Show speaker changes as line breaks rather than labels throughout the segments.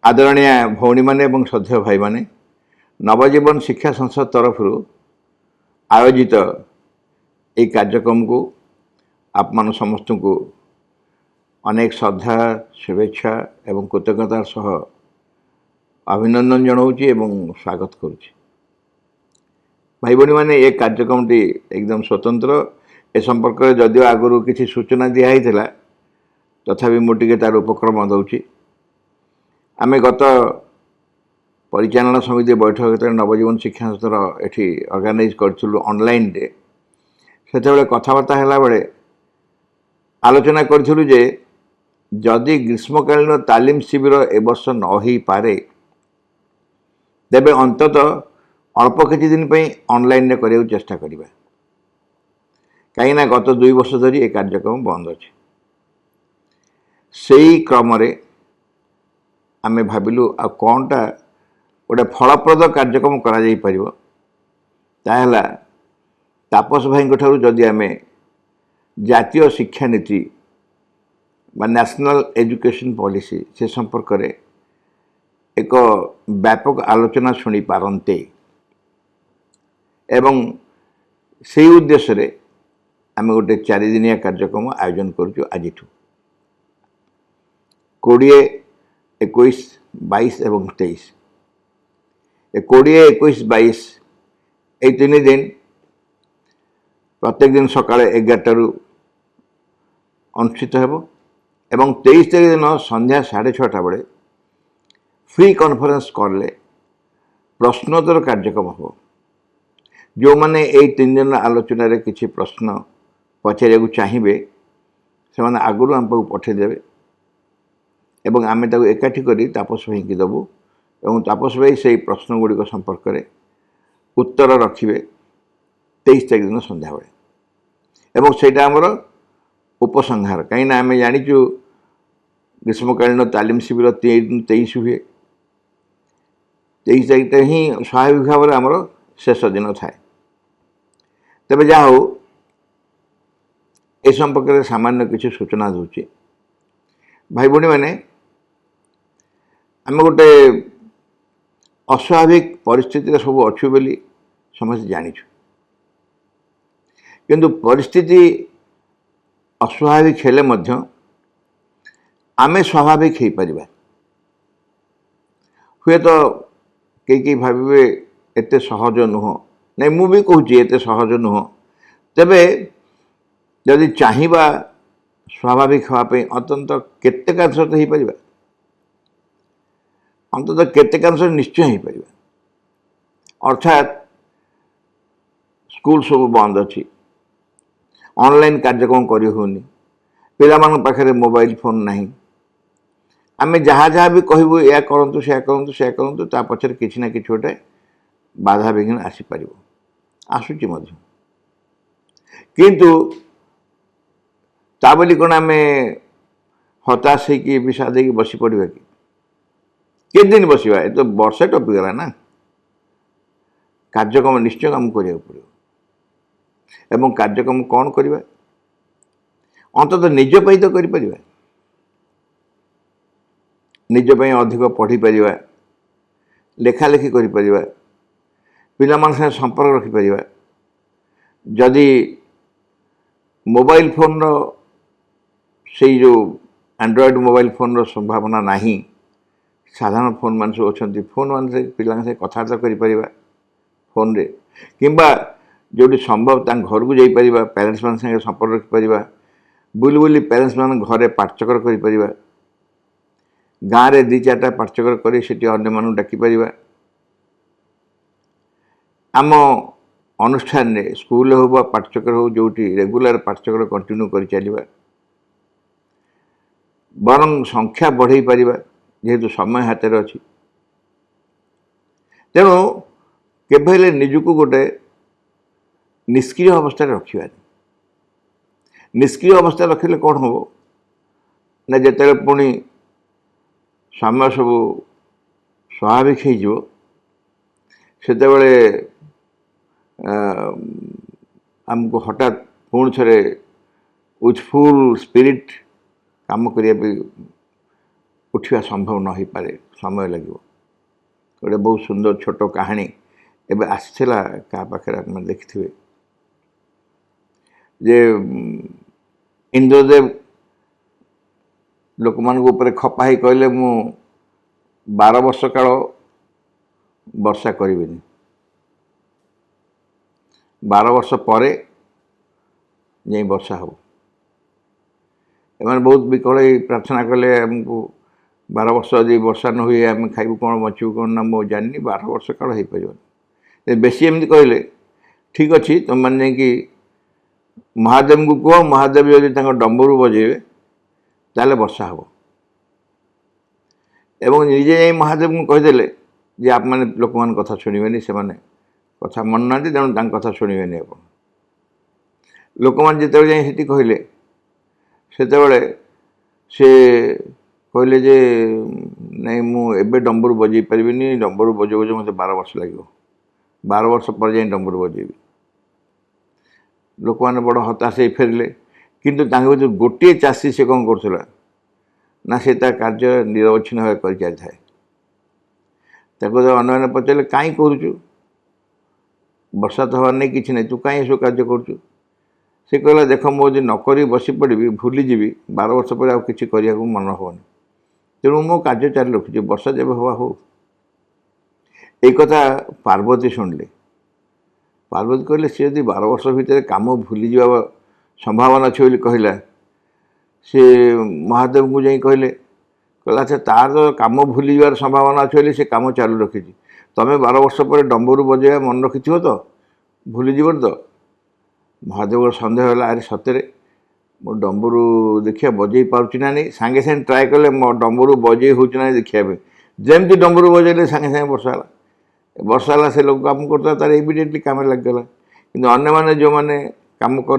आदरणीय भौणी माने एवं श्रद्धेय भाई माने नवजीवन शिक्षा संसद तरफ आयोजित एक कार्यक्रम को आप मान समस्त को अनेक श्रद्धा शुभेच्छा एवं कृतज्ञतार सह अभिनंदन जनाऊँगी एवं स्वागत करुच्ची। भाई भौणी माने एक कार्यक्रम टी एकदम स्वतंत्र ए संपर्क में जदिव आगु किसी सूचना दिखाई तथापि मुझे तार उपक्रम दूची। आमे गत परिचालन समिति बैठक नवजीवन शिक्षा संस्थार एठी ऑर्गेनाइज करूँ ऑनलाइन रे से कथबार्ता है बेले आलोचना करूँ जे जदि ग्रीष्मकालीन तालीम शिविर ए वर्ष न हो पारे तेबे अंतत अल्प किछि दिन पे ऑनलाइन रे करिया चेष्टा करिबा कहीं गत 2 वर्ष धरी ए कार्यक्रम बंद अच्छे। से क्रम आमे भाविलु आ कौनटा गोटे फलप्रद कार्यक्रम करा जाई परिबो ताहला तापस भाई ठारू जदि आमे जातीय शिक्षा नीति बा नेशनल एजुकेशन पॉलिसी से संपर्क में एक व्यापक आलोचना शुणी पारंते एवं से उद्देश्य रे आमे गोटे 4 दिनिया कार्यक्रम आयोजन करूँ आज 20, 21, 22 एवं 23 20, 21, 22 ये 3 दिन प्रत्येक दिन सकाଳେ 11 अनुष्ठित हेबो एवं 23 तारीख दिन संध्या 6:30 बेले फ्री कॉन्फ्रेंस कॉल प्रश्नोत्तर कार्यक्रम हम जो माने ये 3 दिन आलोचना रे किछि प्रश्न पचारिया चाहिए से माने आगुरी आम पाखु पठेदेवे एवं आमे ताको एकाठी करी तापस भाई की देबू एवं तापस भाई से प्रश्न गुड़िक संपर्क में उत्तर रखिए 23 तारीख दिन संध्या बेले एवं सेटा आमर उपसंहार कहीं आम जाचु ग्रीष्मकालीन तालीम शिविर 23 हुए 23 तारीख ही स्वाभाविक भाव में आमर शेष दिन थाए। तेज जा हो ए संपर्क में सामान्य किसी सूचना दूची भाई भौणी मैंने आम गोटे अस्वाभाविक परिस्थिति सब अच्छु बोली समस्त जानीचु किंतु परिस्थिति अस्वाभाविक हेले मध्य आमे स्वाभाविक हो पार हुए तो कई भावे एते सहज नुह नहीं मु भी कहूँ एते सहज नुह तेबे जदि चाहिबा स्वाभाविक हाँपी अंतत केतेकांश तो हो पार अंतत केतेकांश निश्चय हो पार अर्थात स्कूल सब बंद अच्छी ऑनलाइन कार्यक्रम करी होनी पिलामान पाखे मोबाइल फोन नहीं आमे जहाँ जहाँ भी कहबू या करंतु से करंतु से करंतु ता पछरे किछि ना किछि गोटे बाधा विघ्न आसी पारिबो आसुची मध्य किंतु ता बोली कोन आमे हताश होगी विषाद होगी बसी पड़ा कि केत दिन बसवा ये तो वर्षे टपिगला ना कार्यक्रम निश्चय आम करिया पड़ो एवं कार्यक्रम कौन करवा अंततः निज पाई तो करि परिबा निज पाई अधिक पढ़ी परिबा लेखा लेखी करि परिबा पिलामान से संपर्क रखि परिबा जदि मोबाइल फोन रो से जो एंड्रॉयड मोबाइल फोन रो संभावना नहीं साधारण फोन मान सब अच्छा फोन मान से पिला से कथबार्ता कर फोन रे किंबा जोटी संभव ता घर को जाई परिबा पेरेंट्स मान संगे संपर्क रखि परिबा बुली बुली पेरेंट्स मान घरे पाठचक्र करि परिबा गाँव रे 2-4टा पाठचक्र करी सेठी अन्य मानु डाकी परिबा आम अनुष्ठान रे स्कूल हो बा पाठचक्र हो जोटी रेगुलर पाठचक्र कंटिन्यू करि चलिबा बरं संख्या बढ़ई परिबा जेहेतु समय हाथ में अच्छी तेणु केवल निजुक गोटे निष्क्रिय अवस्था रखा निष्क्रिय अवस्था रखिले कौन हम ना जिते पुणी समय सब स्वाभाविक हो आमको हठात पुणी थे विथ फुल स्पिरिट काम करने उठा संभव न हो पारे, समय लगे। गोटे बहुत सुंदर छोट कहानी एवं आसला क्या पाखे आप देखिथे जे इंद्रदेव लोक मान खपा ही कहले मु 12 वर्ष काल वर्षा करी 12 वर्ष पर जा वर्षा हो। एम बहुत विकल प्रार्थना कले आमको 12 वर्ष यदि वर्षा न हुए आम खाइबू कौन बचू कौन ना मुझे जानी 12 वर्ष काल हो पार बेसी एमती कहले ठीक अच्छे तुम मैंने कि महादेव को कह महादेव यदि डम्बरू बजेबे ताले वर्षा हो एवं निजे जा महादेव को कहीदे जे आप मैंने लोक मान कथा शुणे से मैंने कथा मन ना तेणु कथा शुणे आप लोक मैंने जिते कहले से कहले जे नहीं मुझे डम्बरू बजे पारि डम्बरू बजे बजे मत 12 वर्ष लगे 12 वर्ष पर जा डम्बरू बजेबी लोक मैंने बड़ हताश हो फेरिले किंतु भर गोटे चाषी से कौन करूला ना से कार्य निरवच्छिन्न भाव कर चलता अन्य पचारे कहीं करुचु वर्षा तो हबार नहीं कि नहीं तू कहीं सब कार्य करुचु से कहला देख मुझे नक बसी पड़ी भूलीजी 12 वर्ष पर आउ कि मन हेनी तेणु मो कार्य चालू रखुच्छी वर्षा जब हवा हो। एक कथा पार्वती शुणिले पार्वती कहले सी यदि 12 वर्ष भितर काम भूली जा संभावना अच्छे कहला से महादेव को जाई कहले कहला अच्छा तार तो काम भूली जावार संभावना अच्छे से काम चालू रखी तमें 12 वर्ष पर डम्बरू बजेवा मन रखि तो भूली जीव तो महादेव सन्देह है अरे सतरे मो डम्बरू देखिए बजे पार्टी ना नहीं सांगे सांगे ट्राए कले मो डम्बरू बजे हो देखिए जमती डम्बरू बजेले सांगे सांगे वर्षा है से लोग काम करता तार इमिडिएटली कम लगे कि अन्य मैंने जो मैंने कम कर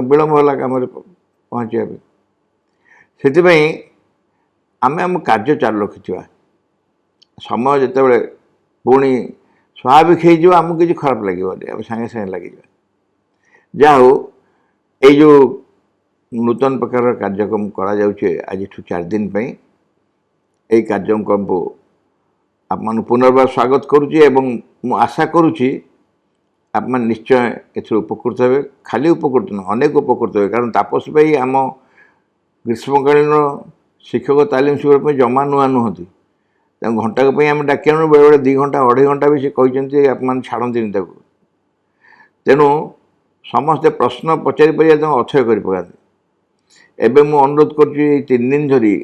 विलम्ब है कम पहुँचा से आम आम कार्य चालू रखी समय जिते पुणी स्वाभाविक होमको किसी खराब लगे आम सांगे सांगे लगे जा हो जो नूतन प्रकार कार्यक्रम करा आज 4 दिन यही कार्यक्रम को आप पुनर्बार स्वागत करुच्ची मु आशा करुच्ची आप निश्चय ए उपकृत हे खाली उपकृत न अनेक उपकृत हे कारण तापस भाई आम ग्रीष्मकालीन शिक्षक तालीम शिविर जमा नुआ नुहति घंटाक आम डाकिया बेले बेले 2 घंटा 2.5 घंटा भी से कहते आप छाड़ती तेणु समस्ते प्रश्न पचारि पारे अक्षय कर पकाते एवं मु अनुरोध कर 3 दिन धरी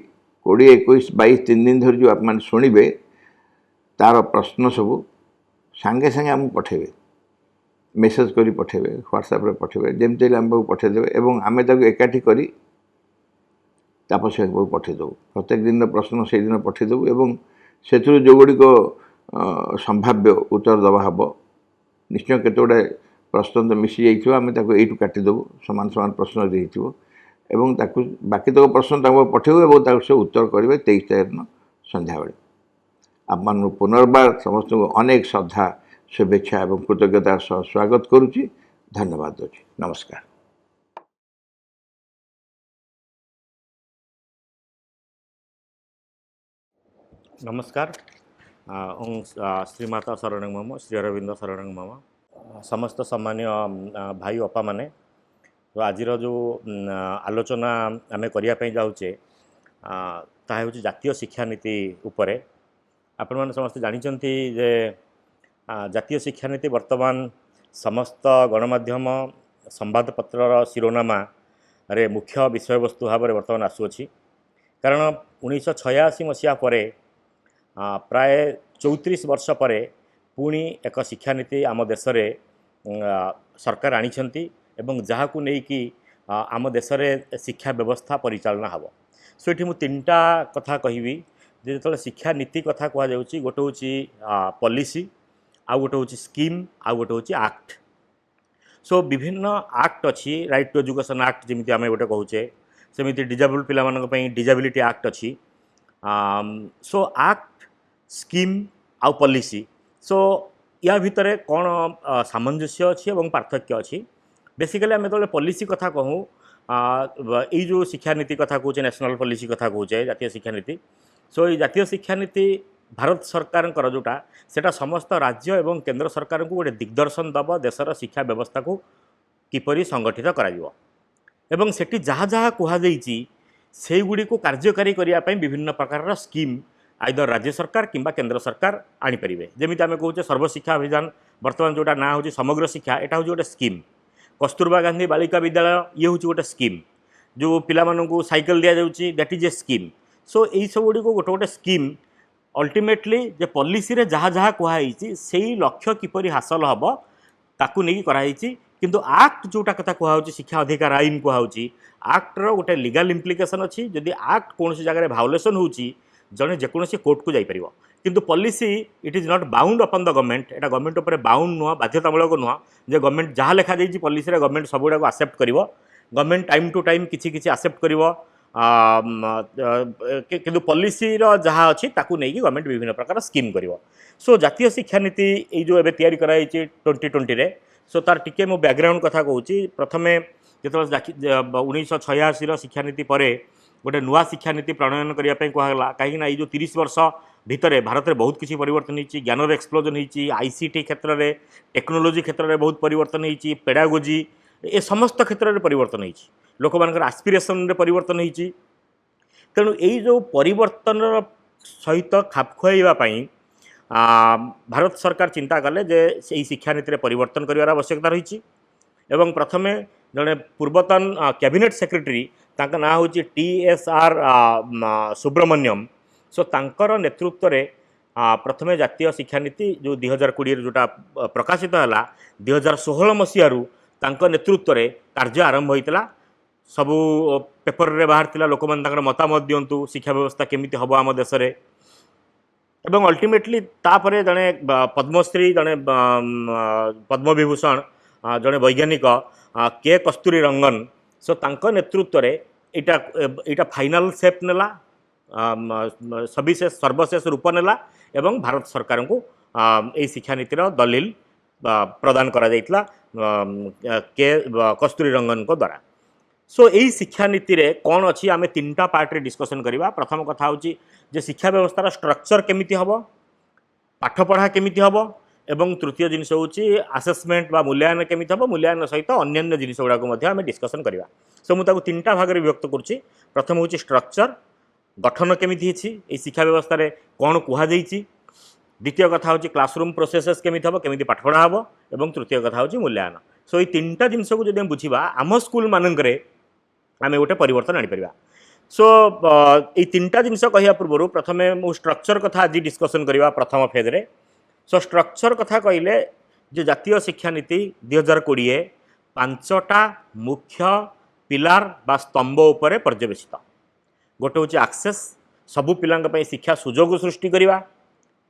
20 21 22 3 दिन धरी जो आप शुणे तार प्रश्न सब सांगे सांगे आम पठेबे मेसेज करी पठेबे व्हाट्सएप रे पठेबे जमती आम पठेदेवे एवं आम एकाठी करी तापस को पठेदेव प्रत्येक दिन प्रश्न से दिन पठेदेव एवं से जो गुड़िक संभाव्य उत्तर दवा हम निश्चय केतोड़े प्रश्न तो मिसी जाइए आम यू काटिदेव सामान सामान प्रश्न देव एवं बाकी तक प्रश्न पठेबू और से उत्तर करेंगे 23 तारीख दिन संध्या बेले आप पुनर्बार समस्त अनेक श्रद्धा शुभेच्छा और कृतज्ञतार सह स्वागत करुच्ची धन्यवाद दूची नमस्कार।
नमस्कार श्रीमाता शरणंग मम श्री अरविंद शरणंग मम समस्त सम्मान्य भाई अपा माने तो आज जो आलोचना आम करने जाऊे ताहा हूँ जातीय शिक्षा नीति उपरे आपण मैंने समस्ते जानते जे जातीय शिक्षा नीति वर्तमान समस्त गणमाध्यम संवादपत्र शिरोनामा रे मुख्य विषय वस्तु भाव में वर्तमान आसुअछि कारण 1986 मसीहा परे प्राय 34 वर्ष पर पुणी एक शिक्षा नीति आम देश सरकार आनिछंती एवं जहाँ को लेकिन आम देश शिक्षा व्यवस्था परिचालना हम सो ये मुझे 3टा कथा कहबी जो शिक्षा नीति कथा कहुच्छी गोटे हूँ पॉलिसी आउ गोटे हूँ स्कीम आउ गोटे हूँ एक्ट सो विभिन्न एक्ट अच्छी राइट टू एजुकेशन एक्ट जमी आम गोटे कहूचे सेमती डिजेबल पिला डिजेबिलिटी एक्ट अच्छी सो एक्ट स्कीम आउ पॉलिसी सो या भितर कौन सामंजस्य अच्छी और पार्थक्य अच्छी बेसिकली आम जो पॉलिसी कथा कहूँ ये जो शिक्षा नीति कथा कहे नेशनल पॉलिसी कथा कहे जातीय शिक्षा नीति सो ये जातीय शिक्षा नीति भारत सरकार जोटा सेटा समस्त राज्य एवं केंद्र सरकार को गोटे दिग्दर्शन दब देशर शिक्षा व्यवस्था को किपरि संगठित करा एवं सेठी जहाँ जहाँ कहुई से गुड़ी को कार्यकारी करने विभिन्न प्रकार स्कीम आइदर राज्य सरकार किंबा केंद्र सरकार आनीपारे जमी आम कहूँ सर्वशिक्षा अभियान बर्तमान जोटा ना हूँ समग्र शिक्षा यहाँ हूँ गोटे स्कीम कस्तूरबा गांधी बालिका विद्यालय ये हूँ गोटे स्कीम जो पिलामानंकु साइकेल दिया जाउची that is a scheme so यही सब गुड़ी को गोटे गोटे स्कीम अल्टीमेटली जे पॉलिसी रे जहाँ जहाँ कहुई से लक्ष्य किपरि हासिल हम ताकू नहीं कराई किंतु आक्ट जोटा कथा कहुच्छी शिक्षा अधिकार आईन कहुच्छी आक्टर गोटे लीगल इम्प्लिकेशन अच्छी जदि आक्ट कौन जगह भायोलेसन होची जड़े जेकोसी कोर्ट को जापर किंतु policy it is not bound upon the government Etah government उपर बाउंड नुह बाध्यतामूलक नुह जे गवर्नमेंट जहाँ लिखा जाइए पॉलिसी रे गवर्नमेंट सब गुड़ा आसेप्ट कर गवर्नमेंट टाइम टू टाइम किसी आसेप्ट कर किंतु पॉलिसी जहाँ अच्छी ताकू नहीं गवर्नमेंट विभिन्न प्रकार स्कीम कर सो जातीय शिक्षा नीति ये जो एवं तैयारी कराई 2020 रे सो तार टिके मो बैकग्राउंड कथा कहूँ प्रथमे जो 1986 शिक्षा नीति पर गोटे नुआ शिक्षा नीति प्रणयन करने कहला कहीं जो 30 वर्ष भितर भारत में बहुत किसी परिवर्तन होती ज्ञानर एक्सप्लोजन होती आईसीटी क्षेत्र में टेक्नोलोजी क्षेत्र में बहुत परिवर्तन होती पेडागोजी ए समस्त क्षेत्र में परिवर्तन होती लोक मान आस्पिरेसन रे परिवर्तन होती तेणु यही जो परिवर्तन सहित खाप खुआइवाई भारत सरकार चिंता कले जे से शिक्षा नीति परिवर्तन कर आवश्यकता रही एवं प्रथमे जड़े पूर्वतन कैबिनेट सेक्रेटरी तांका ना हूँ TSR सुब्रमण्यम सो तांकर नेतृत्व रे प्रथमे जातीय शिक्षा नीति जो 2020 जोटा प्रकाशित है 2016 मसीह तांकर नेतृत्व रे कार्य आरंभ होता सबू पेपर रे बाहर थिला लोक मन तांकर मतामत दियंतु शिक्षा व्यवस्था केमिति हबो आम देश रे एवं अल्टीमेटली तापरे जड़े पद्मश्री जड़े पद्मविभूषण जड़े वैज्ञानिक के कस्तूरी रंगन सो तांको नेतृत्व रे इटा फाइनल सेप नेला सविशेष सर्वशेष रूप नेला एवं भारत सरकार को यही शिक्षा नीतिर दलील प्रदान करा जाइतला के कस्तूरी रंगन को द्वारा सो यही शिक्षा नीति रे कौन अच्छी आम 3टा पार्ट रे डिस्कसन करवा प्रथम कथा होची जे शिक्षा व्यवस्थार स्ट्रक्चर केमिति हबो पाठपढ़ा केमिति हबो एवं तृतीय जिनस होची आसेसमेंट बा मूल्यांकन केमिति हबो मूल्यांकन सहित अन्य जिनस गुड़ा को आम डिस्कसन करवा सो मुझे 3टा भाग में विभक्त करुच्ची प्रथम होची स्ट्रक्चर गठन केमिति होची शिक्षा व्यवस्था रे कौन कहुई द्वितीय कथा होची क्लासरूम प्रोसेसेस केमिति हबो केमिति पाठपढ़ा हबो एवं तृतीय कथा होची मूल्यांकन सो ये 3टा जिनस को जब बुझा आम स्कूल मानक आम गोटे परिवर्तन आनीपर सो ये 3टा जिनस कहवा पूर्व प्रथमे मु स्ट्रक्चर कथा आज डिस्कसन करवा प्रथम फेज रे सो स्ट्रक्चर कथा कहले जो जातीय शिक्षा नीति 2020 5टा मुख्य पिलार बा स्तंभ उपरे पर्यवेसित गोटे हूँ आक्सेस सबू पिला शिक्षा सुजोग सृष्टि करवा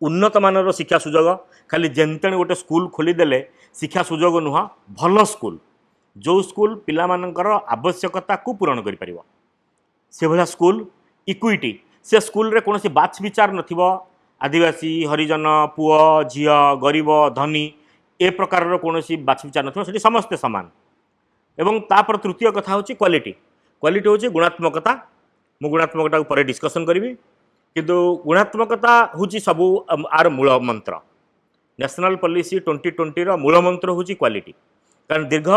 उन्नत मानर शिक्षा सुजोग खाली जेनतेण गोटे स्कूल खोलीदेले शिक्षा सुजोग नुह भल स्कूल जो स्कूल पिला मानकर आवश्यकता को पूरण कर पारिबो से भला स्कूल इक्विटी से स्कूल रे कोनोसी बाछ विचार नथिबो आदिवासी हरिजन पुओ झियो गरीब धनी ए प्रकार कोनोसी बाछ विचार नथिबो सेठी समस्ते समान एवं तापर तृतीय कथा होची क्वालिटी क्वालिटी होची गुणात्मकता मु गुणात्मकता ऊपर डिस्कसन करी किंतु गुणात्मकता होची सबू आर मूल मंत्र नेशनल पॉलिसी 2020 रो मूल मंत्र होची क्वालिटी कारण दीर्घ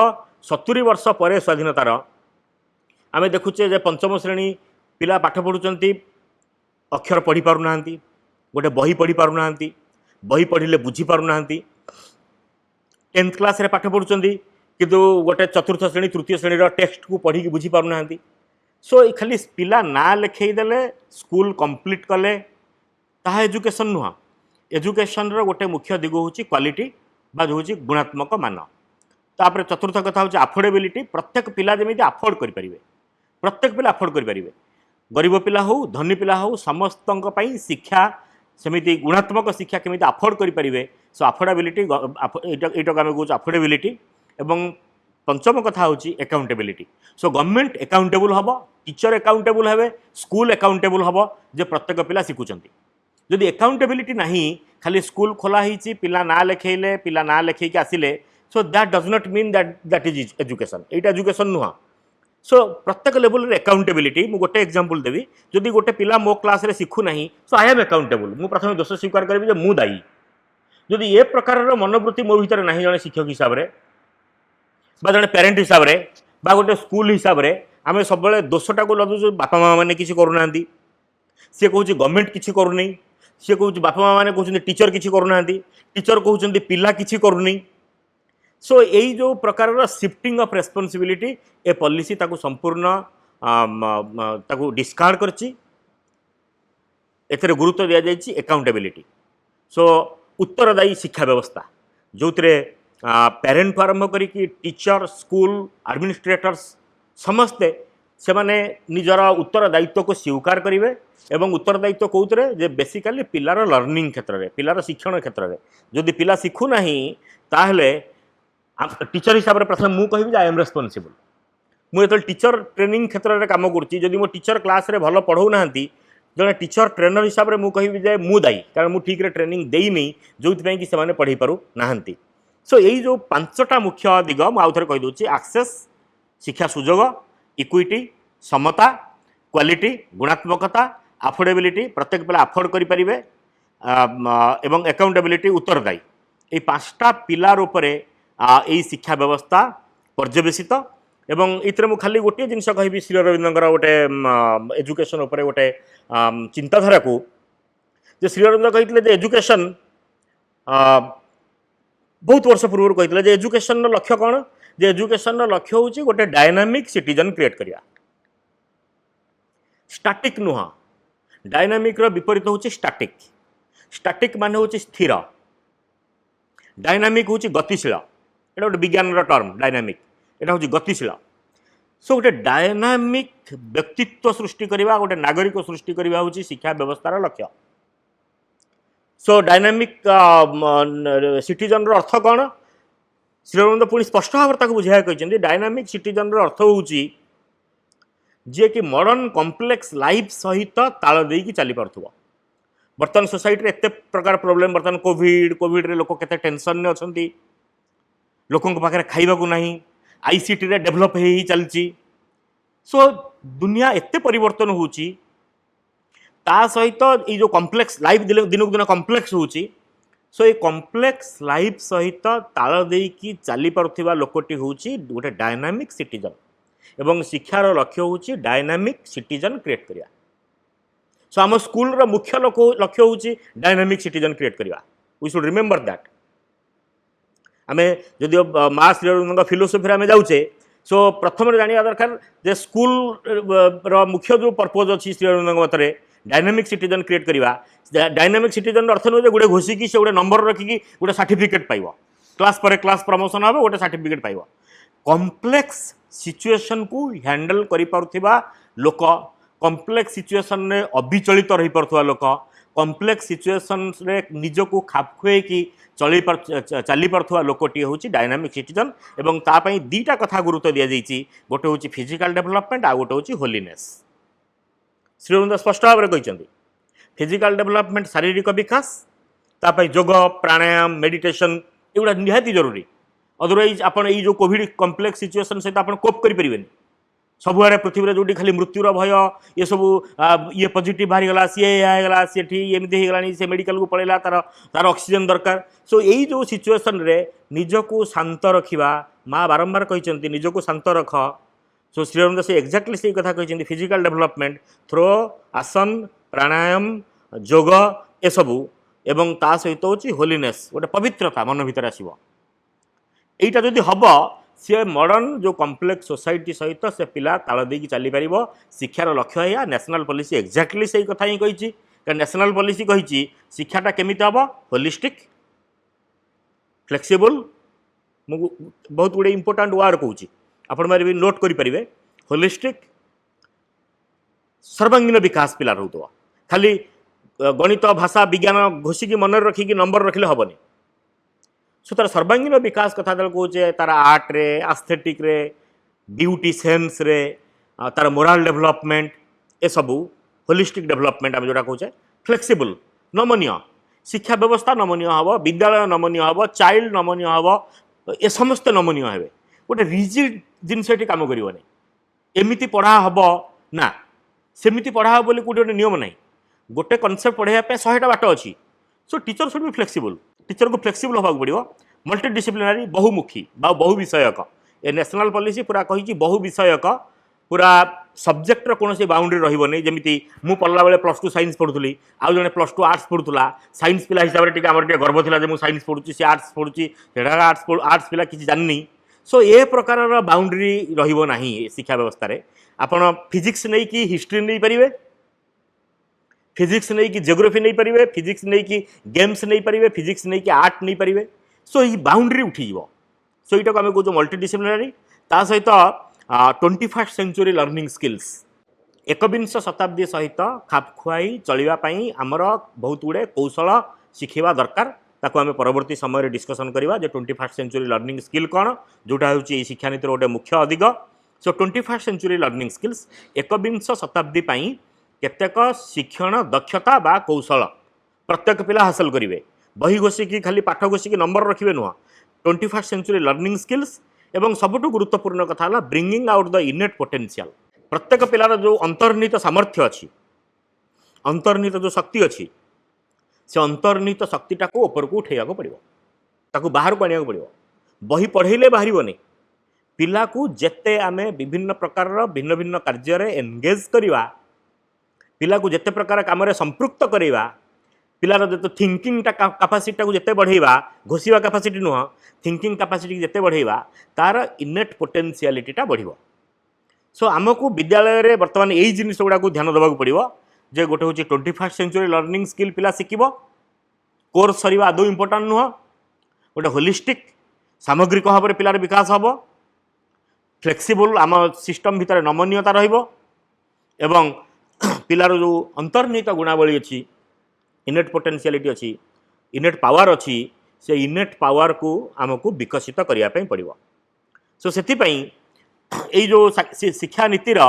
70 वर्ष पर स्वाधीनतार आम देखुचे जे पंचम श्रेणी पिला पाठ पढ़ुंट अक्षर पढ़ी पारु ना गोटे बही पढ़ी पारु ना बही पढ़ले बुझी पारु ना 10th क्लास रे पाठ पढ़ुंट किंतु गोटे चतुर्थ श्रेणी तृतीय श्रेणी टेक्स्ट को पढ़ी बुझी पारु ना सो खाली पिला ना लिखेदेले स्कूल कंप्लीट कले ताहा एजुकेशन नुह एजुकेशन गोटे मुख्य दिग हूँ क्वालिटी बा जो हूँ गुणात्मक मान तापर चतुर्थ कथा हूँ अफोर्डेबिलिटी प्रत्येक पिला जमी अफोर्ड करें प्रत्येक पिला अफोर्ड करें गरीब पिला हो धनी पिला हो समस्त शिक्षा सेमिति गुणात्मक शिक्षा केमी अफोर्ड करें सो अफोर्डेबिलिटी यहाँ आम कहूँ अफोर्डेबिलिटी एवं पंचम कथा हूँ एकाउंटेबिलिटी सो गवर्नमेंट एकाउंटेबल हम टीचर एकाउंटेबल हे स्कूल एकाउंटेबल हम जे प्रत्येक पिला शिखुंट जदि एकाउंटेबिलिटी नहीं खाली स्कूल खोला ही पिला ना लिखेले पिला ना लिखेक आसिले so that does not mean that is education एटा एजुकेशन नुह सो प्रत्येक लेवल रे अकाउंटेबिलिटी मु गोटे एग्जांपल देवी जदि गोटे पिला मो क्लास रे शिखु नाही सो आई एम अकाउंटेबल मु प्रथम दोष स्वीकार करिबि जे मु दायी जदि ए प्रकार मनोवृत्ति मो भीतर नाही जने शिक्षक हिसाब रे बा जने पेरेंट हिसाब रे बा गोटे स्कूल हिसाब रे आमे सब बेले दोषटा को लदु बापा माँ माने किछि करूनांती सी कहूँ गवर्नमेंट किसी करूनी सी कहूँ बापा माँ मैंने कहते टीचर किसी करूना टीचर कहते पिला किसी करूनी सो यही जो प्रकार shifting of responsibility A policy ताकू संपूर्ण ताकू डिस्कार्ड करछि एथरे गुरुत्व दिया जाइछि अकाउंटेबिलिटी सो उत्तरदायी शिक्षा व्यवस्था जो पेरेंट आरंभ करी टीचर स्कूल एडमिनिस्ट्रेटर्स समस्ते से माने निजर उत्तरदायित्व को स्वीकार करेंगे एवं उत्तरदायित्व कौतरे जे बेसिकली पिलार लर्निंग क्षेत्र में पिलार शिक्षण क्षेत्र में जदि पिला शिखु नाही ताहले टीचर हिसाब से प्रथम मु कहि आई एम रेस्पॉन्सिबल मुझे टीचर ट्रेनिंग क्षेत्र में काम करुच्ची जदि मो टीचर क्लास रे भल पढ़ौ नाहंती जड़े टीचर ट्रेनर हिसाब से मुझे जे मु दायी कारण मु ठीक रे ट्रेनिंग देई नहीं जो कि से माने पढ़ी पारु नाहंती सो यही जो पांचटा मुख्य दिग मु आउ थरे कहि दोची एक्सेस शिक्षा सुजोग इक्विटी समता क्वालिटी गुणात्मकता अफोर्डेबिलिटी प्रत्येक पिला अफोर्ड करें एवं अकाउंटेबिलिटी उत्तरदायी ये पांचटा पिलार उपरे यही शिक्षा व्यवस्था पर्यवेसित एवं इतरे मु खाली गोटे जिनस कहि श्री अरविंदर गोटे एजुकेशन उपरे गोटे चिंताधारा को जे श्री अरविंद कही एजुकेशन बहुत वर्ष पूर्व कही एजुकेशन लक्ष्य कौन जे एजुकेशन लक्ष्य हूँ गोटे डायनामिक सिटीजन क्रिएट करिया स्टैटिक नुह डायनामिक रो विपरीत हूँ स्टैटिक स्टैटिक माने हूँ स्थिर डायनामिक हूँ गतिशील एटा गोटे विज्ञान टर्म डायनामिक एटा हूँ गतिशील सो गोटे डायनामिक व्यक्तित्व सृष्टि करवा गोटे नागरिक सृष्टि करवा हूँ शिक्षा व्यवस्थार लक्ष्य सो डायनामिक सिटीजन रो अर्थ कौन श्री अरविंद पुणी स्पष्ट भाव में बुझाया कहते डायनामिक सिटीजन रो अर्थ हूँ जी कि मॉडर्न कॉम्प्लेक्स लाइफ सहित ताल देकी चली पार्थुव बर्तमान सोसाइटी एत प्रकार प्रोब्लेम बर्तमान कोविड रे लोक केते टेंशन ने अछंती लोकों पाखे खाइबा को नहीं आईसीटी रे डेवलप हे ही चलची सो दुनिया एत परिवर्तन होची ता सहित ये जो कॉम्प्लेक्स लाइफ दिनक दिन कॉम्प्लेक्स होची सो ये कॉम्प्लेक्स लाइफ सहित ताल देकी चली पारुथिबा लोकटी होची गोटे डायनामिक सिटीजन एवं शिक्षार लक्ष्य हूँ डायनामिक सिटीजन क्रिएट करिया सो आम स्कूल रो मुख्य लक्ष्य हूँ डायनामिक सिटीजन क्रिएट करिया वी शुड रिमेंबर दैट आमे जदि माँ श्री अरविंद फिलोसफी आम जाऊे सो प्रथम जाना दरकार जे स्कूल रो मुख्य जो पर्पज अच्छी श्री अरविंद मतरे डायनामिक सिटीजन क्रिएट करिया डायनामिक सिटीजन अर्थ नुहे गोटे घोषिकी से गोटे नंबर रखिकी गोटे सर्टिफिकेट पाइब क्लास पर क्लास प्रमोशन हम गोटे सर्टिफिकेट पाइब कॉम्प्लेक्स सिचुएशन को हैंडल करि पारुथिबा लोक कॉम्प्लेक्स सिचुएशन रे अभिचलित रही पारुथिबा लोक कॉम्प्लेक्स सिचुएशन रे निजको खाप खुए कि चली पारुथिबा लोकटी होची डायनामिक सिटीजन एवं ता पई दीटा कथा गुरुत्व दिया जाइछि गोटे होची फिजिकल डेवलपमेंट आ गोटे होची होलीनेस श्री अरविंद स्पष्ट भाव में कहते फिजिकल डेवलपमेंट शारीरिक विकास तापई योग प्राणायाम मेडिटेशन एगुड़ा निहाती जरूरी अदरवाइज आपन ये जो कोविड कॉम्प्लेक्स सिचुएशन सहित आप कोप करें सबुआड़े पृथ्वी में जो खाली मृत्युर भय ये सब ये पॉजिटिव बाहरी गला सी होगा सी एमती होगा से मेडिकल को पड़ेगा तार ऑक्सीजन दरकार सो यही जो सिचुएशन रे निजको शांत रखा माँ बारंबार कहते निजको शांत रख सो श्री अरविंद से एक्जाक्टली से कथा कहते फिजिकल डेवलपमेंट थ्रो आसन प्राणायाम योग ए सबू एवं ता सहित हूँ होलीनेस गोटे पवित्रता मन भीतर आसो यहीटा जदि हम सी मॉडर्न जो कॉम्प्लेक्स सोसाइटी सहित से पिला ताल देकी चली पार शिक्षार लक्ष्य है नेशनल पॉलिसी एक्जाक्टली से कथा ही कही नेशनल पॉलिसी कही शिक्षाटा केमी हम होलिस्टिक फ्लेक्सिबल बहुत गुड़े इंपोर्टाट वार्ड कहूँ आपण मैंने भी नोट करेंगे होलिस्टिक सर्वांगीन विकास पिलार हो खाली गणित भाषा विज्ञान घोषिकी मन रखिकी नंबर रखिले हेनी सो तार सर्वांगीन विकास कथा कहे तार आर्ट रे एस्थेटिक रे ब्यूटी सेन्स रे तार मोराल डेवलपमेंट ए सबू होलिस्टिक डेवलपमेंट आम जोटा कहे फ्लेक्सिबल नमनीय शिक्षा व्यवस्था नमनीय हम विद्यालय नमनीय हम चाइल्ड नमनीय हम ए समस्त नमनीय हे गोटे रिजिड जिनस काम करनी एमिति पढ़ा हम ना सेमिति पढ़ा हम बोली गोटे नियम ना गोटे कनसेप्ट पढ़ाई 100टा बाट अच्छी सो teacher should be flexible teacher को फ्लेक्सिबल होगा पड़ो मल्टी डिसिप्लिनारी बहुमुखी बहु विषयक ए नेशनल पॉलिसी पूरा कही बहु विषयक पूरा सब्जेक्टर कौन से बाउंड्री रही जमी मु पढ़ला बेले +2 साइंस पढ़ुली आउ जड़े +2 आर्ट्स पढ़ुला साइंस पिला हिसाब से आम गर्व था मुझे साइंस पढ़ुची सी आर्ट्स पढ़ुची आर्ट्स पिला किसी जाननी सो ए प्रकार बाउंड्री रही शिक्षा व्यवस्था रे आपण फिजिक्स नहीं कि हिस्ट्री नहीं पारे फिजिक्स नहीं कि जियोग्राफी नहीं पारे फिजिक्स नहीं कि गेम्स नहीं पारे फिजिक्स नहीं कि आर्ट नहीं पारे सो ये बाउंड्री उठीज सो यहाँ आम कौन मल्टी डिसिप्लिनारी ता सहित 21st सेंचुरी लर्निंग स्किल्स एकविंश शताब्दी सहित खाप खुआई चलवाई आमर बहुत गुड़े कौशल शिखेवा दरकार ताको आम परवर्ती समय डिस्कसन करवा 21st सेंचुरी लर्निंग स्किल कौन जोटा हूँ शिक्षानीतिर गोटे मुख्य अधिक सो 21st सेंचुरी लर्निंग स्किल्स एकविंश शताब्दी केतेक शिक्षण दक्षता बा कौशल प्रत्येक पिला हासिल करेंगे बही घोषिकी खाली पाठ घोषिकी नंबर रखिए नुह 21st सेंचुरी लर्निंग स्किल्स एवं सबुठु गुरुत्वपूर्ण कथा है ब्रिंगिंग आउट द इनेट पोटेंशियल प्रत्येक पिलार जो अंतर्निहित सामर्थ्य अच्छी अंतर्निहित जो शक्ति अच्छी से अंतर्निहित शक्तिटा को ऊपर को उठेगा पड़ो ताकू बाहर को आने पड़ो बही पढ़ेले बाहर पिला को जेते आमे विभिन्न प्रकार भिन्न भिन्न कार्य एंगेज करवा पिला को जेते प्रकार काम संपृक्त करवा पिलार जो थिंकिंग कैपेसिटी को जिते बढ़ेवा घोषिवा कैपेसिटी नुह थिंकिंग कैपेसिटी जिते बढ़ेवा तार इनेट पोटेंशियलिटीटा बढ़िबो सो आमको विद्यालय रे वर्तमान यही जिनिस गुड़ा को ध्यान देवाक पड़ो जे गोटे हूँ 21st सेंचुरी लर्निंग स्किल पिला शिखिबो कोर्स सरीवा आदौ इंपोर्टाट नुह गोटे होलिस्टिक सामग्रिक भाव में पिलार विकास हम फ्लेक्सिबल आम सिस्टम भितर नमनीयता रहिबो एवं पिलार जो अंतर्निहित गुणावली अच्छी इनेट पोटेंशियलिटी अच्छी इनेट पावर अच्छी से इनेट पावर को आमको विकसित करने पड़ो सो से यही जो शिक्षा नीतिर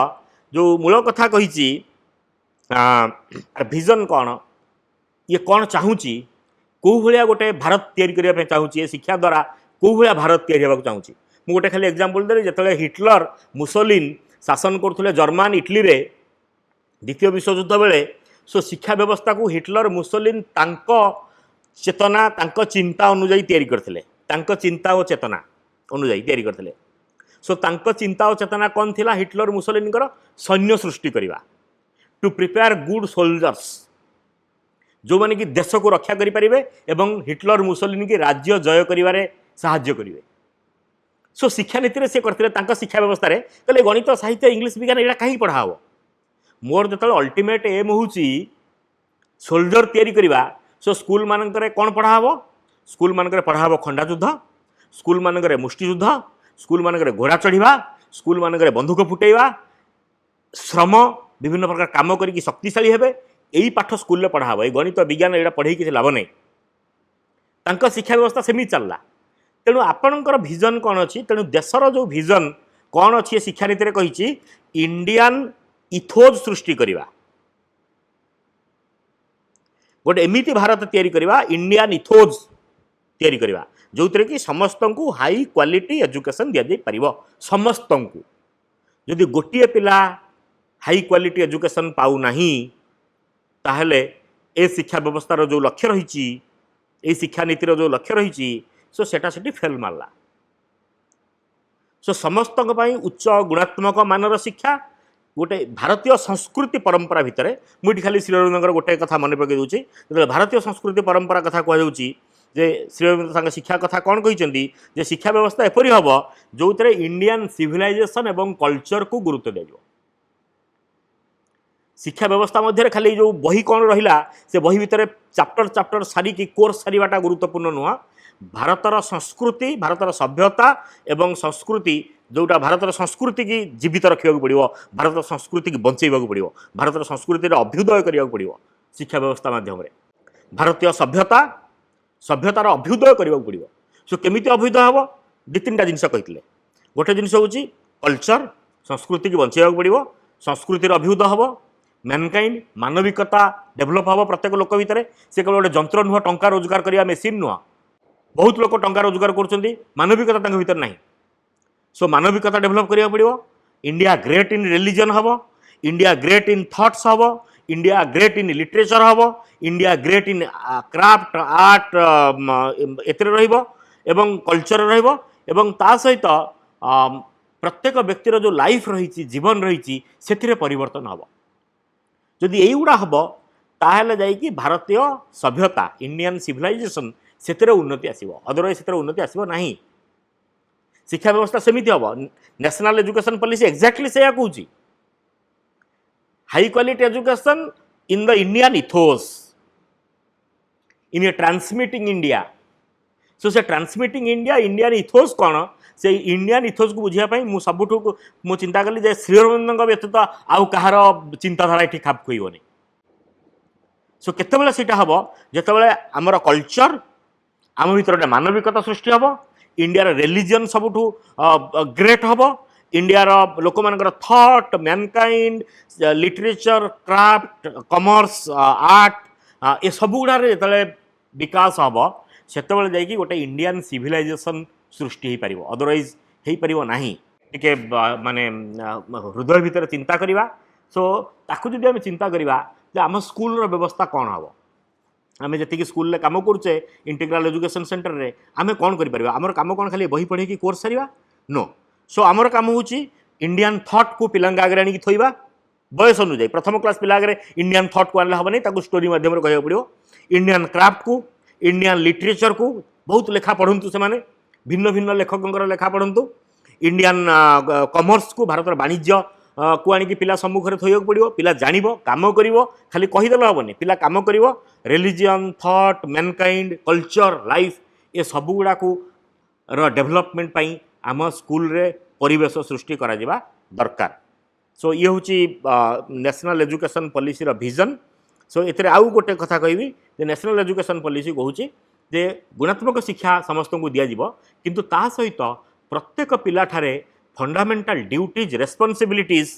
जो मूल कथा कही विजन कौन ये कौन चाहूँगी कौ भाया गोटे भारत या चाहूँगी शिक्षा द्वारा कौ भाया भारत या चाहूँगी मुझे गोटे खाली एग्जांपल देली जिते हिटलर मुसोलिन शासन करते जर्मान इटली रे द्वितीय विश्वयुद्ध बेले सो शिक्षा व्यवस्था को हिटलर मुसोलिन तांको चेतना तांको चिंता अनुजाई तैयारी करथिले तांको चिंता और चेतना अनुजाई तैयारी करथिले सो तांको चिंता और चेतना कौन थिला हिटलर मुसोलिन सैन्य सृष्टि करवा टू प्रिपेयर गुड सोल्जर्स जो माने कि देश को रक्षा करें एवं हिटलर मुसोलिन की राज्य जय करिवारे साहाय्य करेंगे सो शिक्षा नीति से करते शिक्षा व्यवस्था रे कहले गणित साहित्य इंग्लिश विज्ञान यहाँ कहीं पढ़ा हम मोर जो अल्टीमेट एम हूँ सोल्जर तैयारी करवा सो स्कूल मानक कौन पढ़ा हम स्कूल मानक पढ़ा हम खंडायुद्ध स्कूल मानक मुष्टियुद्ध स्कूल मानक घोड़ा चढ़ा स्कूल मानक बंदूक फुटेवा श्रम विभिन्न प्रकार काम करके शक्तिशाली हेबे यही पाठ स्कूल पढ़ा हम ये गणित विज्ञान यहाँ पढ़े किसी लाभ नहीं तांका शिक्षा व्यवस्था सेमी चलला तेणु आपणकर विजन कौन अच्छी तेणु देशर जो विजन कौन अच्छी शिक्षा नीति कही इंडियन इथोज सृष्टि करवा गोटे एमती भारत तैयारी करवा इंडियन इथोज तैयारी करवा जो थे कि समस्त को हाई क्वालिटी एजुकेशन दि जाई परिबो समस्त को जदि गोटे पिला हाई क्वालिटी एजुकेशन पाऊ नहीं ताहले ए शिक्षा व्यवस्थार जो लक्ष्य रही ए शिक्षा नीतिर जो लक्ष्य रही सो सेटा सेठी फेल मारला सो समस्त उच्च गुणात्मक मानर शिक्षा गोटे भारतीय संस्कृति परंपरा भितर मुझे खाली श्रीअरविंदर गोटे कथा मन पकई दूसरी जो भारतीय संस्कृति परंपरा कथा कहुच्छी जे श्रीअरविंद शिक्षा कथा कौन कहते शिक्षा व्यवस्था एपरी हम जो थे इंडियन सिविलाइजेशन एवं कल्चर को गुरुत्व दिया शिक्षा व्यवस्था मध्य खाली जो बही कौन रहा से बही भितर चैप्टर चैप्टर सारिकी कोर्स सारिवाटा गुरुत्वपूर्ण नुह भारतर संस्कृति भारतर सभ्यता एवं संस्कृति जोटा भारतर संस्कृति की जीवित रखा पड़ो भारत संस्कृति की बंचेवा पड़ो भारतर संस्कृति अभ्युदय करने पड़ो शिक्षा व्यवस्था माध्यम भारतीय सभ्यता सभ्यतार अभ्युदय करने पड़ो सो केमी अभ्युदय हम दि तीन टा जिनस कहते गोटे जिनस हूँ कल्चर संस्कृति की बंचेवा पड़ो संस्कृतिर अभ्युदय हम मैनकाइंड मानविकता डेभलप हम प्रत्येक लोक भितर से केवल गोटे जंत्र नुह टंका रोजगार करने मेसीन नुह बहुत लोग टंका रोजगार कर मानविकता भीतर ना सो मानविकता डेभलप करा पड़ो इंडिया ग्रेट इन रिलीजन हम, इंडिया ग्रेट इन थॉट्स हम, इंडिया ग्रेट इन लिटरेचर हम, India great in craft art एतिर रहिबो एवं कल्चर रहिबो एवं ता सहित प्रत्येक व्यक्तिर जो लाइफ रही जीवन रही से परिवर्तन हम जदि यहीगुड़ा हम ताहले जाइए भारतीय सभ्यता इंडियन सिविलाइजेशन से उन्नति आसो अदरवाइज से उन्नति आसो ना। शिक्षा व्यवस्था सेमती हम नेशनल एजुकेशन पॉलिसी एक्जाक्टली से कहूँ high quality education in the Indian ethos in A transmitting India so से ट्रांसमिटिंग इंडिया इंडियन इथोस कौन से इंडियन इथोस को बुझापी मुझे सबुठ मु चिंता कली जे श्री अरविंद व्यतीत आउ कहार चिंताधारा ये खाप खुईबनी। सो केतबेले सीटा हम जितेबाला आमर कल्चर आम भर गोटे मानविकता सृष्टि हम इंडिया रिलीजन सबुठ ग्रेट हम इंडिया लोक मान thought Mankind literature craft commerce art ये सबुगुड़ा जो विकास हम से गोटे इंडियन सिविलाइजेशन सृष्टि हो पार अदरवाइज हो पार ना टे माने हृदय भितर चिंता करवा। सो ताकू जदि आम चिंता करवा आम स्कूल व्यवस्था कौन हम आम जी स्कूल कम करुचे इंटीग्राल एजुकेशन सेंटर में आम कौन कर आमर कम कौन खाली बही पढ़े कोर्स सारा नो। सो आमर कम हूँ इंडियन थॉट को पिला आगे आनिक थोड़ा बयस अनुजाई प्रथम क्लास पिला आगे इंडियन थॉट को आने हेनी स्टोरी मध्यम कह पड़ो इंडियन क्राफ्ट को इंडियन लिटरेचर को बहुत लेखा पढ़ु से भिन्न भिन्न लेखकों लेखा पढ़ु इंडियन कमर्स को भारत वाणिज्य को आनिक पिला सम्मुखें थोड़ा पड़ो पिला जान कम कर खाली कहीदेले हेनी पिला कम कर religion thought Mankind culture life ये सबुगुड़ा को डेभलपमेंट आम स्कूल रे परिवेश सृष्टि करा जिबा दरकार। सो ये हूँ नेशनल एजुकेशन पॉलिसी विजन। सो ये आउ गोटे कथा कहबी जे नेशनल एजुकेशन पॉलिसी कहूँ जे गुणात्मक शिक्षा समस्त को दिज्व किंतु ता सहित प्रत्येक पिला ठारे फंडामेंटल ड्यूटीज रेस्पॉन्सिबिलिटीज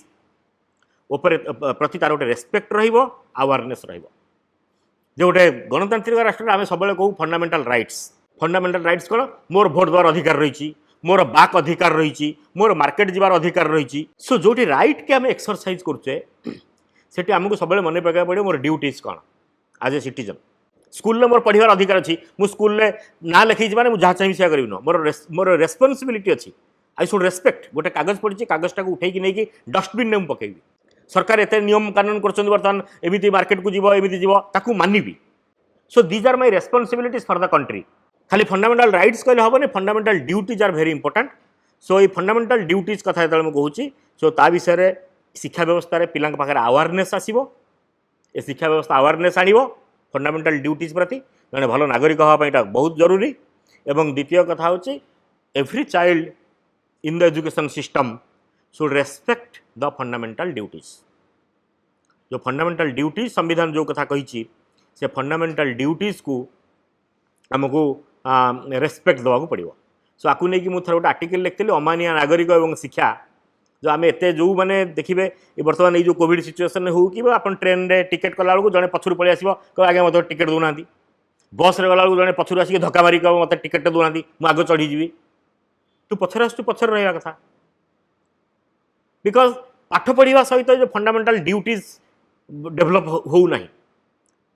प्रति तार गोटे रेस्पेक्ट रवेयरनेस रोटे गणतांत्रिक राष्ट्र आम सब कहूँ फंडामेंटल राइट्स कौन मोर भोट देवार अधिकार रही मोर बाक अधिकार रही मोर मार्केट जीवार अधिकार रही। सो जो राइट के आम एक्सरसाइज करुचे से आमको सब मन पकड़ा पड़े मोर ड्यूटीज कौन आज ए सिटीजन स्कूल मोर पढ़ार अधिकार अच्छी मु स्कूल ना लिखी मैंने मुझे जहाँ चाहिए से करी मोर रेस्पॉन्सिबिलिटी अच्छी आई शुड रेस्पेक्ट गोटे कागज पड़ी कागजटा को उठे नहीं डस्टबिन में पकेबी सरकार एत नियम कानून कर बर्तमान एमती मार्केट को जीव एमती जीव ताकू मानवी। So these are my responsibilities for the country खाली फंडामेंटल राइट्स कहले हेनी fundamental duties are very important. So ये फंडामेंटल ड्यूटीज कथा जो मुझे सो ता विषय शिक्षा व्यवस्था पिला पाखे अवेयरनेस आसो ए शिक्षा व्यवस्था अवेयरनेस आण फंडामेंटल ड्यूटीज प्रति जड़े भल नागरिक हाँपाई बहुत जरूरी। एवं द्वितीय कथा हूँ every child in the education system should respect the fundamental duties. जो फंडामेंटल ड्यूटीज संविधान जो कथा कही से फंडामेंटल ड्यूटीज को आमको रेस्पेक्ट देवाक पड़ो। सो आपको नहीं कि मुझे गोटे आर्टिकल लिखी अमानिया नागरिक और शिक्षा जो आम एत जो मैंने देखिए बर्तमान ये कोविड सिचुएसन हो कि आप ट्रेन रे टिकेट कला जड़े पछर पलि आसो कह आगे मतलब टिकेट दौना बस रे गला जड़े पछर आसिक धक्का मारिक मत टिकेट दौना मुझे आगे चढ़ीजी तू पछर आस पछर रहा कथा बिकज पाठ पढ़ा सहित जो फंडामेंटल ड्यूटीज डेभलप होना